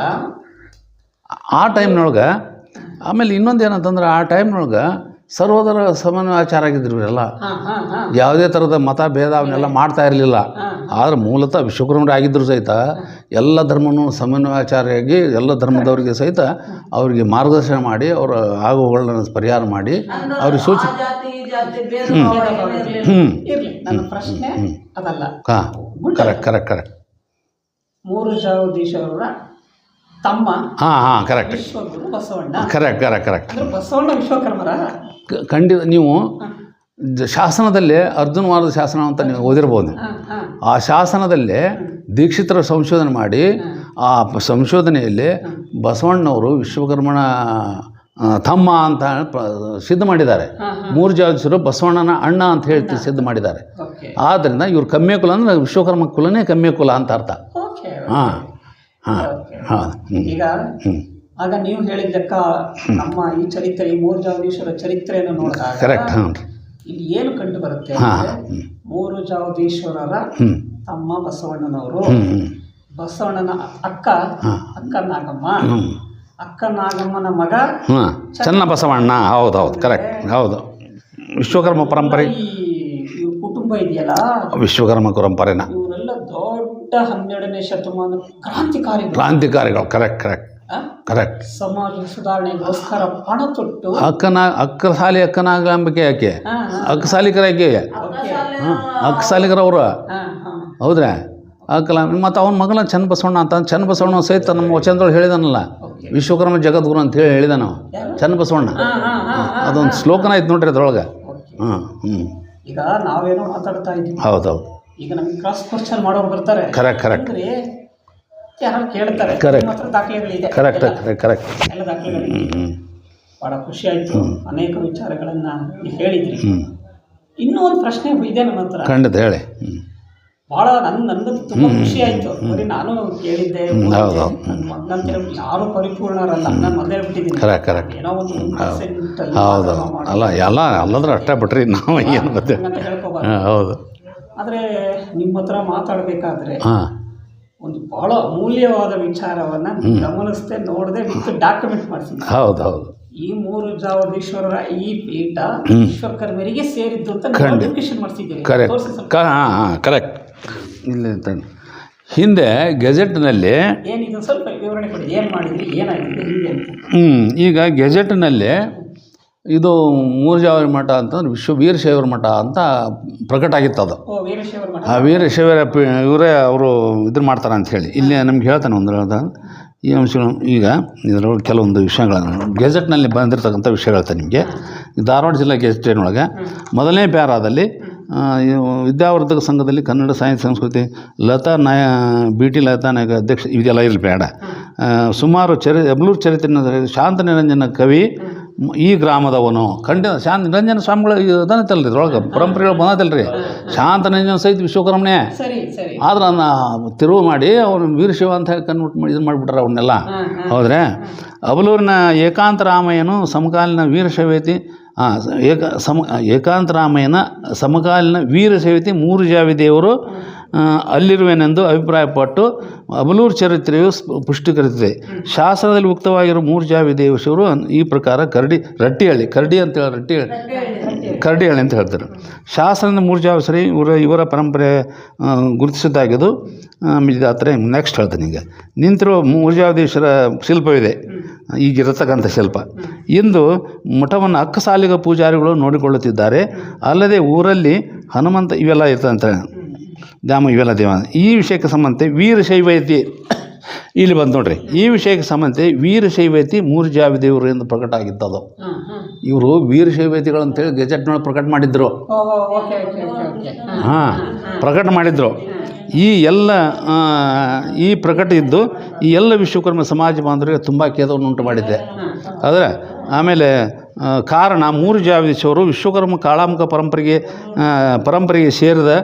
ಆ ಟೈಮ್ನೊಳಗೆ ಆಮೇಲೆ ಇನ್ನೊಂದು ಏನಂತಂದ್ರೆ ಆ ಟೈಮ್ನೊಳಗೆ ಸರ್ವೋದರ ಸಮನ್ವಯಾಚಾರ ಆಗಿದ್ರು ಇವರೆಲ್ಲ. ಯಾವುದೇ ಥರದ ಮತ ಭೇದ ಅವನ್ನೆಲ್ಲ ಮಾಡ್ತಾ ಇರಲಿಲ್ಲ. ಆದರೆ ಮೂಲತಃ ವಿಶ್ವಕರ್ಮರೇ ಆಗಿದ್ದರೂ ಸಹಿತ ಎಲ್ಲ ಧರ್ಮನೂ ಸಮನ್ವಯಾಚಾರಿಯಾಗಿ ಎಲ್ಲ ಧರ್ಮದವರಿಗೆ ಸಹಿತ ಅವರಿಗೆ ಮಾರ್ಗದರ್ಶನ ಮಾಡಿ ಅವರ ಆಗುಗಳನ್ನು ಪರಿಹಾರ ಮಾಡಿ ಅವ್ರಿಗೆ ಸೂಚನೆ. ನನ್ನ ಪ್ರಶ್ನೆ ಅದಲ್ಲ. ಕರೆಕ್ಟ್. ಮೂರು ಜಾವದೀಶ್ವರರ ತಮ್ಮ ಕರೆಕ್ಟ್ ವಿಶ್ವಗುರು ಬಸವಣ್ಣ. ಕರೆಕ್ಟ್. ಬಸವಣ್ಣ ವಿಶ್ವಕರ್ಮರ ಖಂಡಿತ. ನೀವು ಶಾಸನದಲ್ಲೇ ಅರ್ಜುನವಾರದ ಶಾಸನ ಅಂತ ನೀವು ಓದಿರ್ಬೋದು. ಆ ಶಾಸನದಲ್ಲೇ ದೀಕ್ಷಿತರ ಸಂಶೋಧನೆ ಮಾಡಿ ಆ ಸಂಶೋಧನೆಯಲ್ಲಿ ಬಸವಣ್ಣವರು ವಿಶ್ವಕರ್ಮನ ತಮ್ಮ ಅಂತ ಸಿದ್ಧ ಮಾಡಿದ್ದಾರೆ. ಮೂರು ಜಾವದೀಶ್ವರರು ಬಸವಣ್ಣನ ಅಣ್ಣ ಅಂತ ಹೇಳ್ತಿ ಸಿದ್ಧ ಮಾಡಿದ್ದಾರೆ. ಆದ್ದರಿಂದ ಇವ್ರು ಕಮ್ಮಿ ಕುಲ ಅಂದರೆ ವಿಶ್ವಕರ್ಮ ಕುಲನೇ ಕಮ್ಮಿ ಕುಲ ಅಂತ ಅರ್ಥ. ಈಗ ಆಗ ನೀವು ಹೇಳಿದ್ದಕ್ಕ ನಮ್ಮ ಈ ಚರಿತ್ರೆ, ಈ ಮೂರು ಜಾವದೀಶ್ವರ ಚರಿತ್ರೆಯನ್ನು ನೋಡಿದಾಗ ಇಲ್ಲಿ ಏನು ಕಂಡು ಬರುತ್ತೆ ಅಂದ್ರೆ, ಮೂರು ಜಾವದೀಶ್ವರರ ತಮ್ಮ ಬಸವಣ್ಣನವರು, ಬಸವಣ್ಣನ ಅಕ್ಕ ನಾಗಮ್ಮ, ಅಕ್ಕ ನಾಗಮ್ಮನ ಮಗ ಚನ್ನಬಸವಣ್ಣ. ಹೌದು ಕರೆಕ್ಟ್. ಹೌದು. ವಿಶ್ವಕರ್ಮ ಪರಂಪರೆ ಕುಟುಂಬ ಇದೆಯಲ್ಲ, ವಿಶ್ವಕರ್ಮ ಪರಂಪರೆನ ಇವರೆಲ್ಲ ದೊಡ್ಡ 12ನೇ ಶತಮಾನ ಕ್ರಾಂತಿಕಾರಿಗಳು. ಕರೆಕ್ಟ್. ಸಮಾಜ ಸುಧಾರಣೆಗೋಸ್ಕರ ಪಣ ತೊಟ್ಟು ಅಕ್ಕನಾಗಂಬಿಕೆ ಯಾಕೆ ಅಕ್ಕಸಾಲಿಕರ ಯಾಕೆ ಅಕ್ಕಸಾಲಿಕರವರು ಹೌದ್ರಾ ಮತ್ತು ಅವನ ಮಗನ ಚನ್ನಬಸವಣ್ಣ ಅಂತ. ಚನ್ನಬಸವಣ್ಣ ಸಹಿತ ನಮ್ಮ ವಚನದೊಳಗೆ ಹೇಳಿದಾನಲ್ಲ, ವಿಶ್ವಕರ್ಮ ಜಗದ್ಗುರು ಅಂತ ಹೇಳಿದ ನಾವು ಚನ್ನಬಸವಣ್ಣ. ಅದೊಂದು ಶ್ಲೋಕನ ಐತೆ ನೋಡ್ರಿ ಅದ್ರೊಳಗೆ. ಈಗ ನಾವೇನೋ ಮಾತಾಡ್ತಾ ಇದ್ದೀವಿ. ಹೌದು. ಈಗ ನಮ್ಗೆ ಕ್ರಾಸ್ ಕ್ವಶನ್ ಮಾಡೋರು ಬರ್ತಾರೆ. ಕರೆಕ್ಟ್. ಯಾರು ಕೇಳ್ತಾರೆ. ದಾಖಲೆಗಳಿದೆ. ಕರೆಕ್ಟ್. ಎಲ್ಲ ದಾಖಲೆಗಳಿದೆ. ಬಹಳ ಖುಷಿ ಆಯ್ತು. ಅನೇಕ ವಿಚಾರಗಳನ್ನ ಹೇಳಿದ್ರಿ. ಇನ್ನೂ ಒಂದು ಪ್ರಶ್ನೆ ಇದೆ ನನ್ನ ಹತ್ರ. ಖಂಡಿತ ಹೇಳಿ. ಬಹಳ ನನಗಂತೂ ತುಂಬಾ ಖುಷಿ ಆಯ್ತು. ಬರೀ ನಾನು ಕೇಳಿದ್ದೆ. ಯಾರು ಪರಿಪೂರ್ಣರಲ್ಲ, ನಾನು ಮೊದಲೇ ಹೇಳ್ಬಿಟ್ಟಿದ್ದೀನಿ. ಕರೆಕ್ಟ್. ಏನೋ ಒಂದು ಹೌದು. ಅಲ್ಲ ಅಲ್ಲಂದ್ರೆ ಅಷ್ಟೇ ಬಿಟ್ರಿ ನಾವು ಏನು ಗೊತ್ತೇ ಹೇಳ್ಕೋಬಾರ್ದು. ಹೌದು. ಆದರೆ ನಿಮ್ಮ ಹತ್ರ ಮಾತಾಡಬೇಕಾದ್ರೆ ಒಂದು ಬಹಳ ಅಮೂಲ್ಯವಾದ ವಿಚಾರವನ್ನ ಗಮನಿಸದೆ ನೋಡದೆ ವಿತ್ ಡಾಕ್ಯುಮೆಂಟ್ ಮಾಡಿಸಿದ್ದೆ. ಹೌದು. ಈ ಮೂರು ಜಾವದೀಶ್ವರರ ಈ ಪೀಠ ವಿಶ್ವಕರ್ಮರಿಗೆ ಸೇರಿದ್ದು ಅಂತ ನೋಟಿಫಿಕೇಶನ್ ಮಾಡಿಸಿದ್ದೀರಿ. ಕರೆಕ್ಟ್. ಇಲ್ಲಿ ಹಿಂದೆ ಗೆಜೆಟ್ನಲ್ಲಿ ಏನಿದು ಸ್ವಲ್ಪ ವಿವರಣೆ ಕೊಡಿ. ಏನು ಮಾಡಿದ್ರಿ, ಏನಾಗಿದೆ ಹಿಂದೆ ಅಂತ. ಈಗ ಗೆಜೆಟ್ನಲ್ಲಿ ಇದು ಮೂರುಜಾವರ ಮಠ ಅಂತಂದ್ರೆ ವೀರಶೈವರ ಮಠ ಅಂತ ಪ್ರಕಟ ಆಗಿತ್ತು. ಅದು ವೀರಶೈವರ ಇವರೇ ಅವರು ಇದನ್ನು ಮಾಡ್ತಾರೆ ಅಂತ ಹೇಳಿ ಇಲ್ಲಿ ನಮ್ಗೆ ಹೇಳ್ತಾನೆ ಒಂದು ಹೇಳ್ದ ಈ ಅಂಶಗಳು ಈಗ ಇದರೊಳಗೆ ಕೆಲವೊಂದು ವಿಷಯಗಳನ್ನು ಗೆಜೆಟ್ನಲ್ಲಿ ಬಂದಿರತಕ್ಕಂಥ ವಿಷಯ ಹೇಳ್ತೇನೆ ನಿಮಗೆ. ಧಾರವಾಡ ಜಿಲ್ಲಾ ಗೆಜೆಟಿನೊಳಗೆ ಮೊದಲನೇ ಪ್ಯಾರಾದಲ್ಲಿ ವಿದ್ಯಾವರ್ಧಕ ಸಂಘದಲ್ಲಿ ಕನ್ನಡ ಸಾಹಿತ್ಯ ಸಂಸ್ಕೃತಿ ಲತಾ BT ಲತಾ ನಾಯಕ ಅಧ್ಯಕ್ಷ ಇದೆಲ್ಲ ಇರಲಿ ಬೇಡ. ಸುಮಾರು ಅಬ್ಲೂರು ಚರಿತ್ರೆನ ಶಾಂತ ನಿರಂಜನ ಕವಿ ಈ ಗ್ರಾಮದವನು ಶಾಂತ ನಿರಂಜನ ಸ್ವಾಮಿಗಳು ಅದನ್ನತ್ತಲ್ರಿ ಇದ್ರೊಳಗೆ ಪರಂಪರೆಗಳು ಬಂದದಲ್ರಿ. ಶಾಂತ ನಿರಂಜನ ಸಹಿತ ವಿಶ್ವಕರ್ಮನೇ ಆದ್ರೆ ತಿರುವು ಮಾಡಿ ಅವ್ರು ವೀರಶೈವ ಅಂತ ಹೇಳಿ ಕನ್ವರ್ಟ್ ಮಾಡಿ ಇದು ಮಾಡಿಬಿಟ್ರೆ ಅವನ್ನೆಲ್ಲ. ಹೌದ್ರೆ ಅಬಲೂರಿನ ಏಕಾಂತರಾಮಯ್ಯನು ಸಮಕಾಲೀನ ವೀರಶೈವೇತಿ ಏಕಾಂತರಾಮಯ್ಯನ ಸಮಕಾಲೀನ ವೀರಶೈವತಿ ಮೂರು ಜಾವಿ ದೇವರು ಅಲ್ಲಿರುವೆನೆಂದು ಅಭಿಪ್ರಾಯಪಟ್ಟು ಅಬಲೂರು ಚರಿತ್ರೆಯು ಪುಷ್ಟೀಕರಿಸಿದೆ. ಶಾಸ್ತ್ರದಲ್ಲಿ ಉಕ್ತವಾಗಿರುವ ಮೂರು ಜಾವಿ ದೇವಶಿವರು ಈ ಪ್ರಕಾರ ಕರಡಿ ಅಂತ ಹೇಳ್ತಾರೆ. ಶಾಸ್ತ್ರದಿಂದ ಮೂರು ಜಾವಸರಿ ಇವರ ಪರಂಪರೆ ಗುರುತಿಸಿದ್ದಾಗಿದ್ದು. ಇದು ಆ ಥರ ನೆಕ್ಸ್ಟ್ ಹೇಳ್ತೀನಿ. ಈಗ ನಿಂತಿರುವ ಮೂರು ಜಾವದೇಶ್ವರ ಶಿಲ್ಪವಿದೆ, ಈಗಿರತಕ್ಕಂಥ ಶಿಲ್ಪ. ಇಂದು ಮಠವನ್ನು ಅಕ್ಕಸಾಲಿಗ ಪೂಜಾರಿಗಳು ನೋಡಿಕೊಳ್ಳುತ್ತಿದ್ದಾರೆ. ಅಲ್ಲದೆ ಊರಲ್ಲಿ ಹನುಮಂತ ಇವೆಲ್ಲ ಇರ್ತಂತೆ ದ್ಯಾಮ ಇವೆಲ್ಲ ದೇವ. ಈ ವಿಷಯಕ್ಕೆ ಸಂಬಂಧ ವೀರಶೈವೈತಿ ಇಲ್ಲಿ ಬಂದು ನೋಡ್ರಿ. ಈ ವಿಷಯಕ್ಕೆ ಸಂಬಂಧ ವೀರಶೈವೈತಿ ಮೂರು ಜಾವಿ ದೇವರು ಎಂದು ಪ್ರಕಟ ಆಗಿದ್ದದು. ಇವರು ವೀರಶೈವೈತಿಗಳಂತೇಳಿ ಗೆಜೆಟ್ನೊಳಗೆ ಪ್ರಕಟ ಮಾಡಿದ್ರು. ಪ್ರಕಟ ಮಾಡಿದ್ರು. ಈ ಪ್ರಕಟ ಇದ್ದು ಈ ಎಲ್ಲ ವಿಶ್ವಕರ್ಮ ಸಮಾಜ ಬಾಂಧವರಿಗೆ ತುಂಬ ಖೇದವನ್ನು ಉಂಟು ಮಾಡಿದ್ದೆ. ಆದರೆ ಆಮೇಲೆ ಕಾರಣ ಮೂರು ಜಾವಿದೇಶವರು ವಿಶ್ವಕರ್ಮ ಕಾಳಾಮುಖ ಪರಂಪರೆಗೆ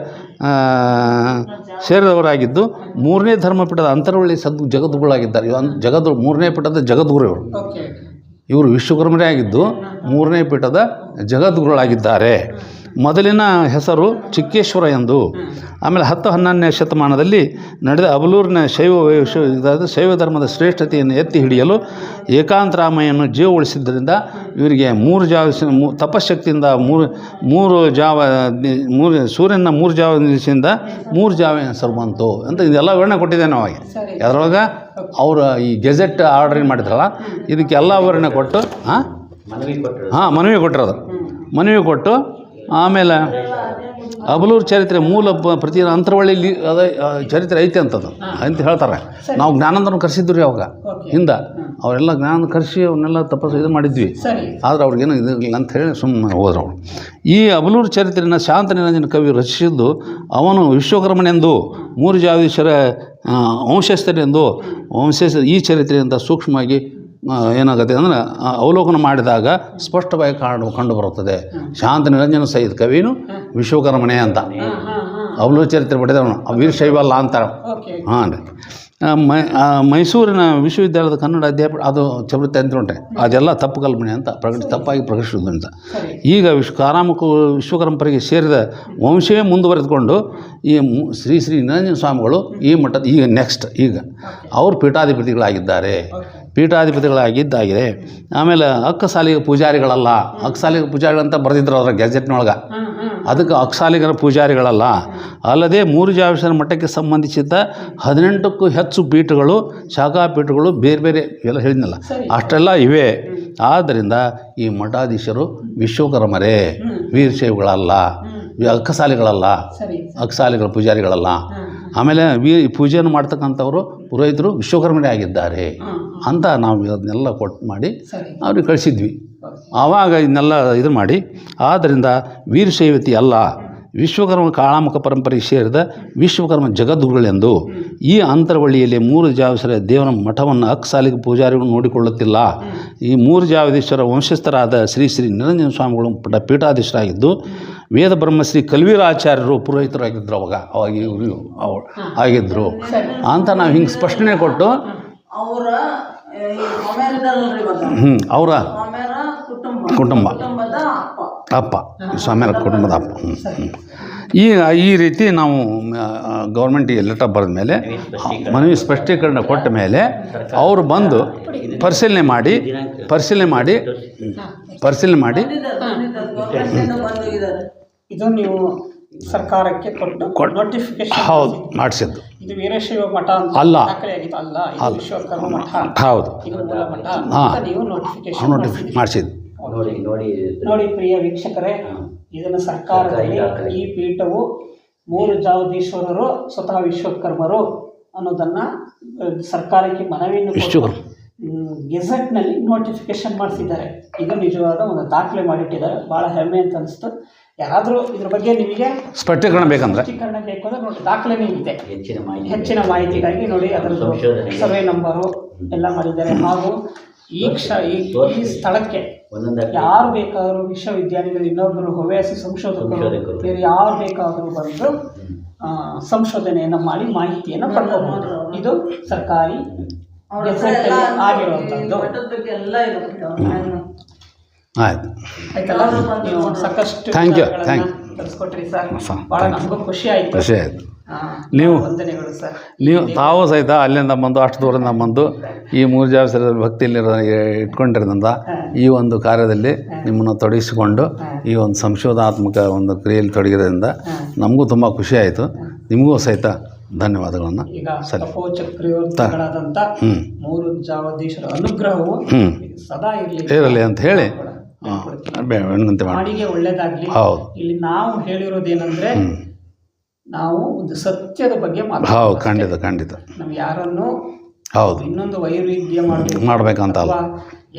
ಸೇರಿದವರಾಗಿದ್ದು ಮೂರನೇ ಧರ್ಮಪೀಠದ ಅಂತರವಳ್ಳಿ ಜಗದ್ಗುರುಗಳಾಗಿದ್ದಾರೆ. ಮೂರನೇ ಪೀಠದ ಜಗದ್ಗುರು ಇವರು ವಿಶ್ವಕರ್ಮರೇ ಆಗಿದ್ದು ಮೂರನೇ ಪೀಠದ ಜಗದ್ಗುರುಗಳಾಗಿದ್ದಾರೆ. ಮೊದಲಿನ ಹೆಸರು ಚಿಕ್ಕೇಶ್ವರ ಎಂದು. ಆಮೇಲೆ 10-11ನೇ ಶತಮಾನದಲ್ಲಿ ನಡೆದ ಅಬಲೂರಿನ ಶೈವ ಧರ್ಮದ ಶ್ರೇಷ್ಠತೆಯನ್ನು ಎತ್ತಿ ಹಿಡಿಯಲು ಏಕಾಂತರಾಮಯ್ಯನು ಜೀವಗೊಳಿಸಿದ್ದರಿಂದ ಇವರಿಗೆ ತಪಶಕ್ತಿಯಿಂದ ಸೂರ್ಯನ ಮೂರು ಜಾವ ದಿವಸದಿಂದ ಮೂರು ಜಾವ ಹೆಸರು ಬಂತು ಅಂತ ಇದೆಲ್ಲ ವಿವರಣೆ ಕೊಟ್ಟಿದ್ದೇನೆ ಅವಾಗ. ಅದರೊಳಗೆ ಅವರು ಈ ಗೆಜೆಟ್ ಆರ್ಡರ್ ಮಾಡಿದ್ರಲ್ಲ ಇದಕ್ಕೆಲ್ಲ ವಿವರಣೆ ಕೊಟ್ಟು ಮನವಿ ಕೊಟ್ಟು ಆಮೇಲೆ ಅಬಲೂರು ಚರಿತ್ರೆ ಮೂಲ ಪ್ರತಿ ಅಂತರವಳ್ಳಿಲಿ ಅದ ಚರಿತ್ರೆ ಐತೆ ಅಂತ ಹೇಳ್ತಾರೆ. ನಾವು ಜ್ಞಾನಂದರನ್ನು ಕರೆಸಿದ್ವಿ ರೀ ಅವಾಗ ಹಿಂದೆ. ಅವರೆಲ್ಲ ಜ್ಞಾನ ಕರೆಸಿ ಅವನ್ನೆಲ್ಲ ತಪಸ್ಸು ಇದು ಮಾಡಿದ್ವಿ. ಆದರೆ ಅವ್ರಿಗೇನು ಇದಿರಲಿಲ್ಲ ಅಂತ ಹೇಳಿ ಸುಮ್ಮನೆ ಹೋದ್ರು ಅವರು. ಈ ಅಬಲೂರು ಚರಿತ್ರೆಯನ್ನು ಶಾಂತ ನಿರಂಜನ ಕವಿ ರಚಿಸಿದ್ದು ಅವನು ವಿಶ್ವಕರ್ಮನೆಂದು ಮೂರು ಜಾವೀಶ್ವರ ವಂಶಸ್ಥರೆಂದು ಈ ಚರಿತ್ರೆಯಿಂದ ಸೂಕ್ಷ್ಮವಾಗಿ ಏನಾಗುತ್ತೆ ಅಂದರೆ ಅವಲೋಕನ ಮಾಡಿದಾಗ ಸ್ಪಷ್ಟವಾಗಿ ಕಂಡು ಬರುತ್ತದೆ. ಶಾಂತ ನಿರಂಜನ ಸಹಿತ ಕವಿನು ವಿಶ್ವಕರ್ಮನೇ ಅಂತ ಅವಲೋ ಚರಿತ್ರೆ ಪಡೆದವನು ವೀರಶೈವ ಅಲ್ಲ ಅಂತಾರೆ. ಹಾಂ ರೀ. ಮೈಸೂರಿನ ವಿಶ್ವವಿದ್ಯಾಲಯದ ಕನ್ನಡ ಅಧ್ಯಾಪಕ ಅದು ಚರಿತ್ರೆ ಅಂತ ಉಂಟೆ ಅದೆಲ್ಲ ತಪ್ಪು ಕಲ್ಪನೆ ಅಂತ ತಪ್ಪಾಗಿ ಪ್ರಕಟಿಸುವುದಂತ. ಈಗ ವಿಶ್ವಕರ್ಮಪರಿಗೆ ಸೇರಿದ ವಂಶವೇ ಮುಂದುವರೆದುಕೊಂಡು ಈ ಶ್ರೀ ನಿರಂಜನ ಸ್ವಾಮಿಗಳು ಈ ಮಠದ ಈಗ ಅವರು ಪೀಠಾಧಿಪತಿಗಳಾಗಿದ್ದಾರೆ. ಆಮೇಲೆ ಅಕ್ಕಸಾಲಿಗ ಪೂಜಾರಿಗಳಲ್ಲ. ಅಕ್ಕಸಾಲಿಗ ಪೂಜಾರಿಗಳಂತ ಬರೆದಿದ್ರು ಅವರ ಗೆಜೆಟ್ನೊಳಗೆ. ಅದಕ್ಕೆ ಅಕ್ಕಸಾಲಿಗರ ಪೂಜಾರಿಗಳಲ್ಲ. ಅಲ್ಲದೆ ಮೂರು ಜಾವೇಶ್ವರ ಮಠಕ್ಕೆ ಸಂಬಂಧಿಸಿದ 18ಕ್ಕೂ ಹೆಚ್ಚು ಪೀಠಗಳು ಶಾಖಾ ಪೀಠಗಳು ಬೇರೆ ಎಲ್ಲ ಹೇಳಿದ್ನಲ್ಲ ಅಷ್ಟೆಲ್ಲ ಇವೆ. ಆದ್ದರಿಂದ ಈ ಮಠಾಧೀಶರು ವಿಶ್ವಕರ್ಮರೇ, ವೀರಶೈವಗಳಲ್ಲ, ಅಕ್ಕಸಾಲಿಗಳಲ್ಲ, ಅಕ್ಕಸಾಲಿಗಳ ಪೂಜಾರಿಗಳಲ್ಲ. ಆಮೇಲೆ ಪೂಜೆಯನ್ನು ಮಾಡ್ತಕ್ಕಂಥವರು ಪುರೋಹಿತರು ವಿಶ್ವಕರ್ಮರೇ ಆಗಿದ್ದಾರೆ ಅಂತ ನಾವು ಅದನ್ನೆಲ್ಲ ಮಾಡಿ ಅವ್ರಿಗೆ ಕಳಿಸಿದ್ವಿ. ಆವಾಗ ಇದನ್ನೆಲ್ಲ ಇದು ಮಾಡಿ ಆದ್ದರಿಂದ ವೀರಶೈವತಿ ಅಲ್ಲ, ವಿಶ್ವಕರ್ಮ ಕಾಳಾಮುಖ ಪರಂಪರೆಗೆ ಸೇರಿದ ವಿಶ್ವಕರ್ಮ ಜಗದ್ಗುರುಗಳೆಂದು ಈ ಅಂತರವಳ್ಳಿಯಲ್ಲಿ ಮೂರು ಜಾವೇಶ್ವರ ದೇವರ ಮಠವನ್ನು ಅಕ್ಕಸಾಲಿಗ ಪೂಜಾರಿಗಳು ನೋಡಿಕೊಳ್ಳುತ್ತಿಲ್ಲ. ಈ ಮೂರು ಜಾವೇಶ್ವರ ವಂಶಸ್ಥರಾದ ಶ್ರೀ ನಿರಂಜನ ಸ್ವಾಮಿಗಳು ಪೀಠಾಧೀಶರಾಗಿದ್ದು ವೇದ ಬ್ರಹ್ಮಶ್ರೀ ಕಲ್ವೀರಾಚಾರ್ಯರು ಪುರೋಹಿತರಾಗಿದ್ದರು. ಅವಾಗ ಇವರು ಆಗಿದ್ದರು ಅಂತ ನಾವು ಹಿಂಗೆ ಸ್ಪಷ್ಟನೆ ಕೊಟ್ಟು ಅವರ ಕುಟುಂಬ ಅಪ್ಪ ಸ್ವಾಮಿಯರ ಕುಟುಂಬದ ಅಪ್ಪ. ಈ ರೀತಿ ನಾವು ಗೌರ್ಮೆಂಟಿಗೆ ಲೆಟರ್ ಬರೆದ ಮೇಲೆ ಮನವಿ ಸ್ಪಷ್ಟೀಕರಣ ಕೊಟ್ಟ ಮೇಲೆ ಅವರು ಬಂದು ಪರಿಶೀಲನೆ ಮಾಡಿ ಇದು ನೀವು ಸರ್ಕಾರಕ್ಕೆ ಕೊಟ್ಟು ನೋಟಿಫಿಕೇಶನ್ ಹೌದು ಮಾಡಿಸಿದ್ದು. ಇದು ವೀರಶೈವ ಮಠ ಅಲ್ಲ, ವಿಶ್ವಕರ್ಮ ಮಠ ಹೌದು. ನೀವು ನೋಟಿಫಿಕೇಶನ್ ಮಾಡಿಸಿದ್ದು. ನೋಡಿ ಪ್ರಿಯ ವೀಕ್ಷಕರೇ, ಇದನ್ನು ಸರ್ಕಾರದಲ್ಲಿ ಈ ಪೀಠವು ಮೂರು ಜಾವದೀಶ್ವರರು ಸ್ವತಃ ವಿಶ್ವಕರ್ಮರು ಅನ್ನೋದನ್ನು ಸರ್ಕಾರಕ್ಕೆ ಮನವಿಯನ್ನು ಇಷ್ಟು ಕೊಟ್ಟು ಗೆಜೆಟ್ನಲ್ಲಿ ನೋಟಿಫಿಕೇಶನ್ ಮಾಡಿಸಿದ್ದಾರೆ. ಇದು ನಿಜವಾದ ಒಂದು ದಾಖಲೆ ಮಾಡಿಟ್ಟಿದ್ದಾರೆ. ಭಾಳ ಹೆಮ್ಮೆ ಅಂತ ಅನಿಸ್ತು. ಯಾರಾದರೂ ಇದ್ರ ಬಗ್ಗೆ ನಿಮಗೆ ಸ್ಪಷ್ಟೀಕರಣ ಬೇಕಂದ್ರೆ ಸ್ಪಷ್ಟೀಕರಣ ಬೇಕು ಅಂದರೆ ನೋಡಿ, ದಾಖಲೆನೇ ಇದೆ. ಹೆಚ್ಚಿನ ಮಾಹಿತಿಗಾಗಿ ನೋಡಿ, ಅದರದ್ದು ಸರ್ವೆ ನಂಬರು ಎಲ್ಲ ಮಾಡಿದ್ದಾರೆ. ಹಾಗೂ ಈ ಸ್ಥಳಕ್ಕೆ ಯಾರು ಬೇಕಾದರೂ ವಿಶ್ವವಿದ್ಯಾನಿಗಳು, ಇನ್ನೊಬ್ಬರು ಹವ್ಯಾಸಿ ಸಂಶೋಧಕರು, ಬೇರೆ ಯಾರು ಬೇಕಾದರೂ ಬಂದು ಸಂಶೋಧನೆಯನ್ನು ಮಾಡಿ ಮಾಹಿತಿಯನ್ನು ಪಡ್ಕೋಬಹುದು. ಇದು ಸರ್ಕಾರಿ ಆಗಿರುವಂಥದ್ದು. ಆಯ್ತು, ಆಯ್ತಲ್ಲ. ನೀವು ಸಾಕಷ್ಟು ತಿಳಿಸ್ಕೊಟ್ರಿ ಸರ್. ಭಾಳ ನಮಗೂ ಖುಷಿ ಆಯಿತು. ನೀವು ವಂದನೆಗಳು ಸರ್. ನೀವು ತಾವು ಸಹಿತ ಅಲ್ಲಿಂದ ಬಂದು ಅಷ್ಟು ದೂರದಿಂದ ಬಂದು ಈ ಮೂರು ಜಾವ ಭಕ್ತಿಯಲ್ಲಿ ಇಟ್ಕೊಂಡಿರೋದ್ರಿಂದ ಈ ಒಂದು ಕಾರ್ಯದಲ್ಲಿ ನಿಮ್ಮನ್ನು ತೊಡಗಿಸಿಕೊಂಡು ಈ ಒಂದು ಸಂಶೋಧನಾತ್ಮಕ ಒಂದು ಕ್ರಿಯೆಯಲ್ಲಿ ತೊಡಗಿರೋದ್ರಿಂದ ನಮಗೂ ತುಂಬ ಖುಷಿ ಆಯಿತು. ನಿಮಗೂ ಸಹಿತ ಧನ್ಯವಾದಗಳನ್ನು. ಈಗ ತಪೋಚಕ್ರವರ್ತಿಗಳಾದಂಥ ಮೂರು ಜಾವಾಧೀಶರ ಅನುಗ್ರಹವು ಸದಾ ಇರಲಿ ಅಂತ ಹೇಳಿ ವಿನಂತಿ ಮಾಡಿ. ಮಾಡಿಗೆ ಒಳ್ಳೇದಾಗ್ಲಿ. ಹೌದು, ಇಲ್ಲಿ ನಾವು ಹೇಳಿರೋದೇನೆಂದ್ರೆ ನಾವು ಒಂದು ಸತ್ಯದ ಬಗ್ಗೆ ಹೌದು, ಖಂಡಿತ ನಾವು ಯಾರನ್ನು ಹೌದು ಇನ್ನೊಂದು ವೈರುಧ್ಯ ಮಾಡಬೇಕಂತ ಅಲ್ಲ,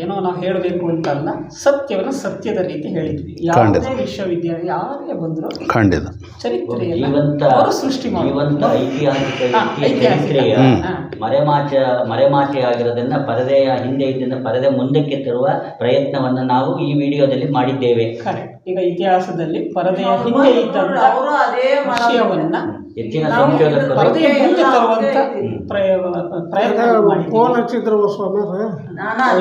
ಏನೋ ನಾವು ಹೇಳಬೇಕು ಅಂತಲ್ಲ, ಸತ್ಯವನ್ನು ಸತ್ಯದ ರೀತಿ ಹೇಳಿದ್ವಿ. ಯಾವುದೇ ವಿಶ್ವವಿದ್ಯಾಲಯ ಯಾರೇ ಬಂದರೂ ಖಂಡಿತ ಚರಿತ್ರೆಯನ್ನು ಸೃಷ್ಟಿ ಜೀವಂತ ಐತಿಹಾಸಿಕ ಮರೆಮಾಚಿ ಆಗಿರೋದನ್ನ ಪರದೆಯ ಹಿಂದೆ ಇದ್ದಿಂದ ಪರದೆ ಮುಂದಕ್ಕೆ ತರುವ ಪ್ರಯತ್ನವನ್ನು ನಾವು ಈ ವಿಡಿಯೋದಲ್ಲಿ ಮಾಡಿದ್ದೇವೆ. ಈಗ ಇತಿಹಾಸದಲ್ಲಿ ಪರದೆಯ ಹಿಂದೆ ಇದ್ದಂತ ವಿಷಯವನ್ನ ಹೆಚ್ಚಿನ ಸಂಶೋಧಕರು ಪರದೆಯ ಮುಂದೆ ತರುವಂತ ಪ್ರಯತ್ನ ನಾನು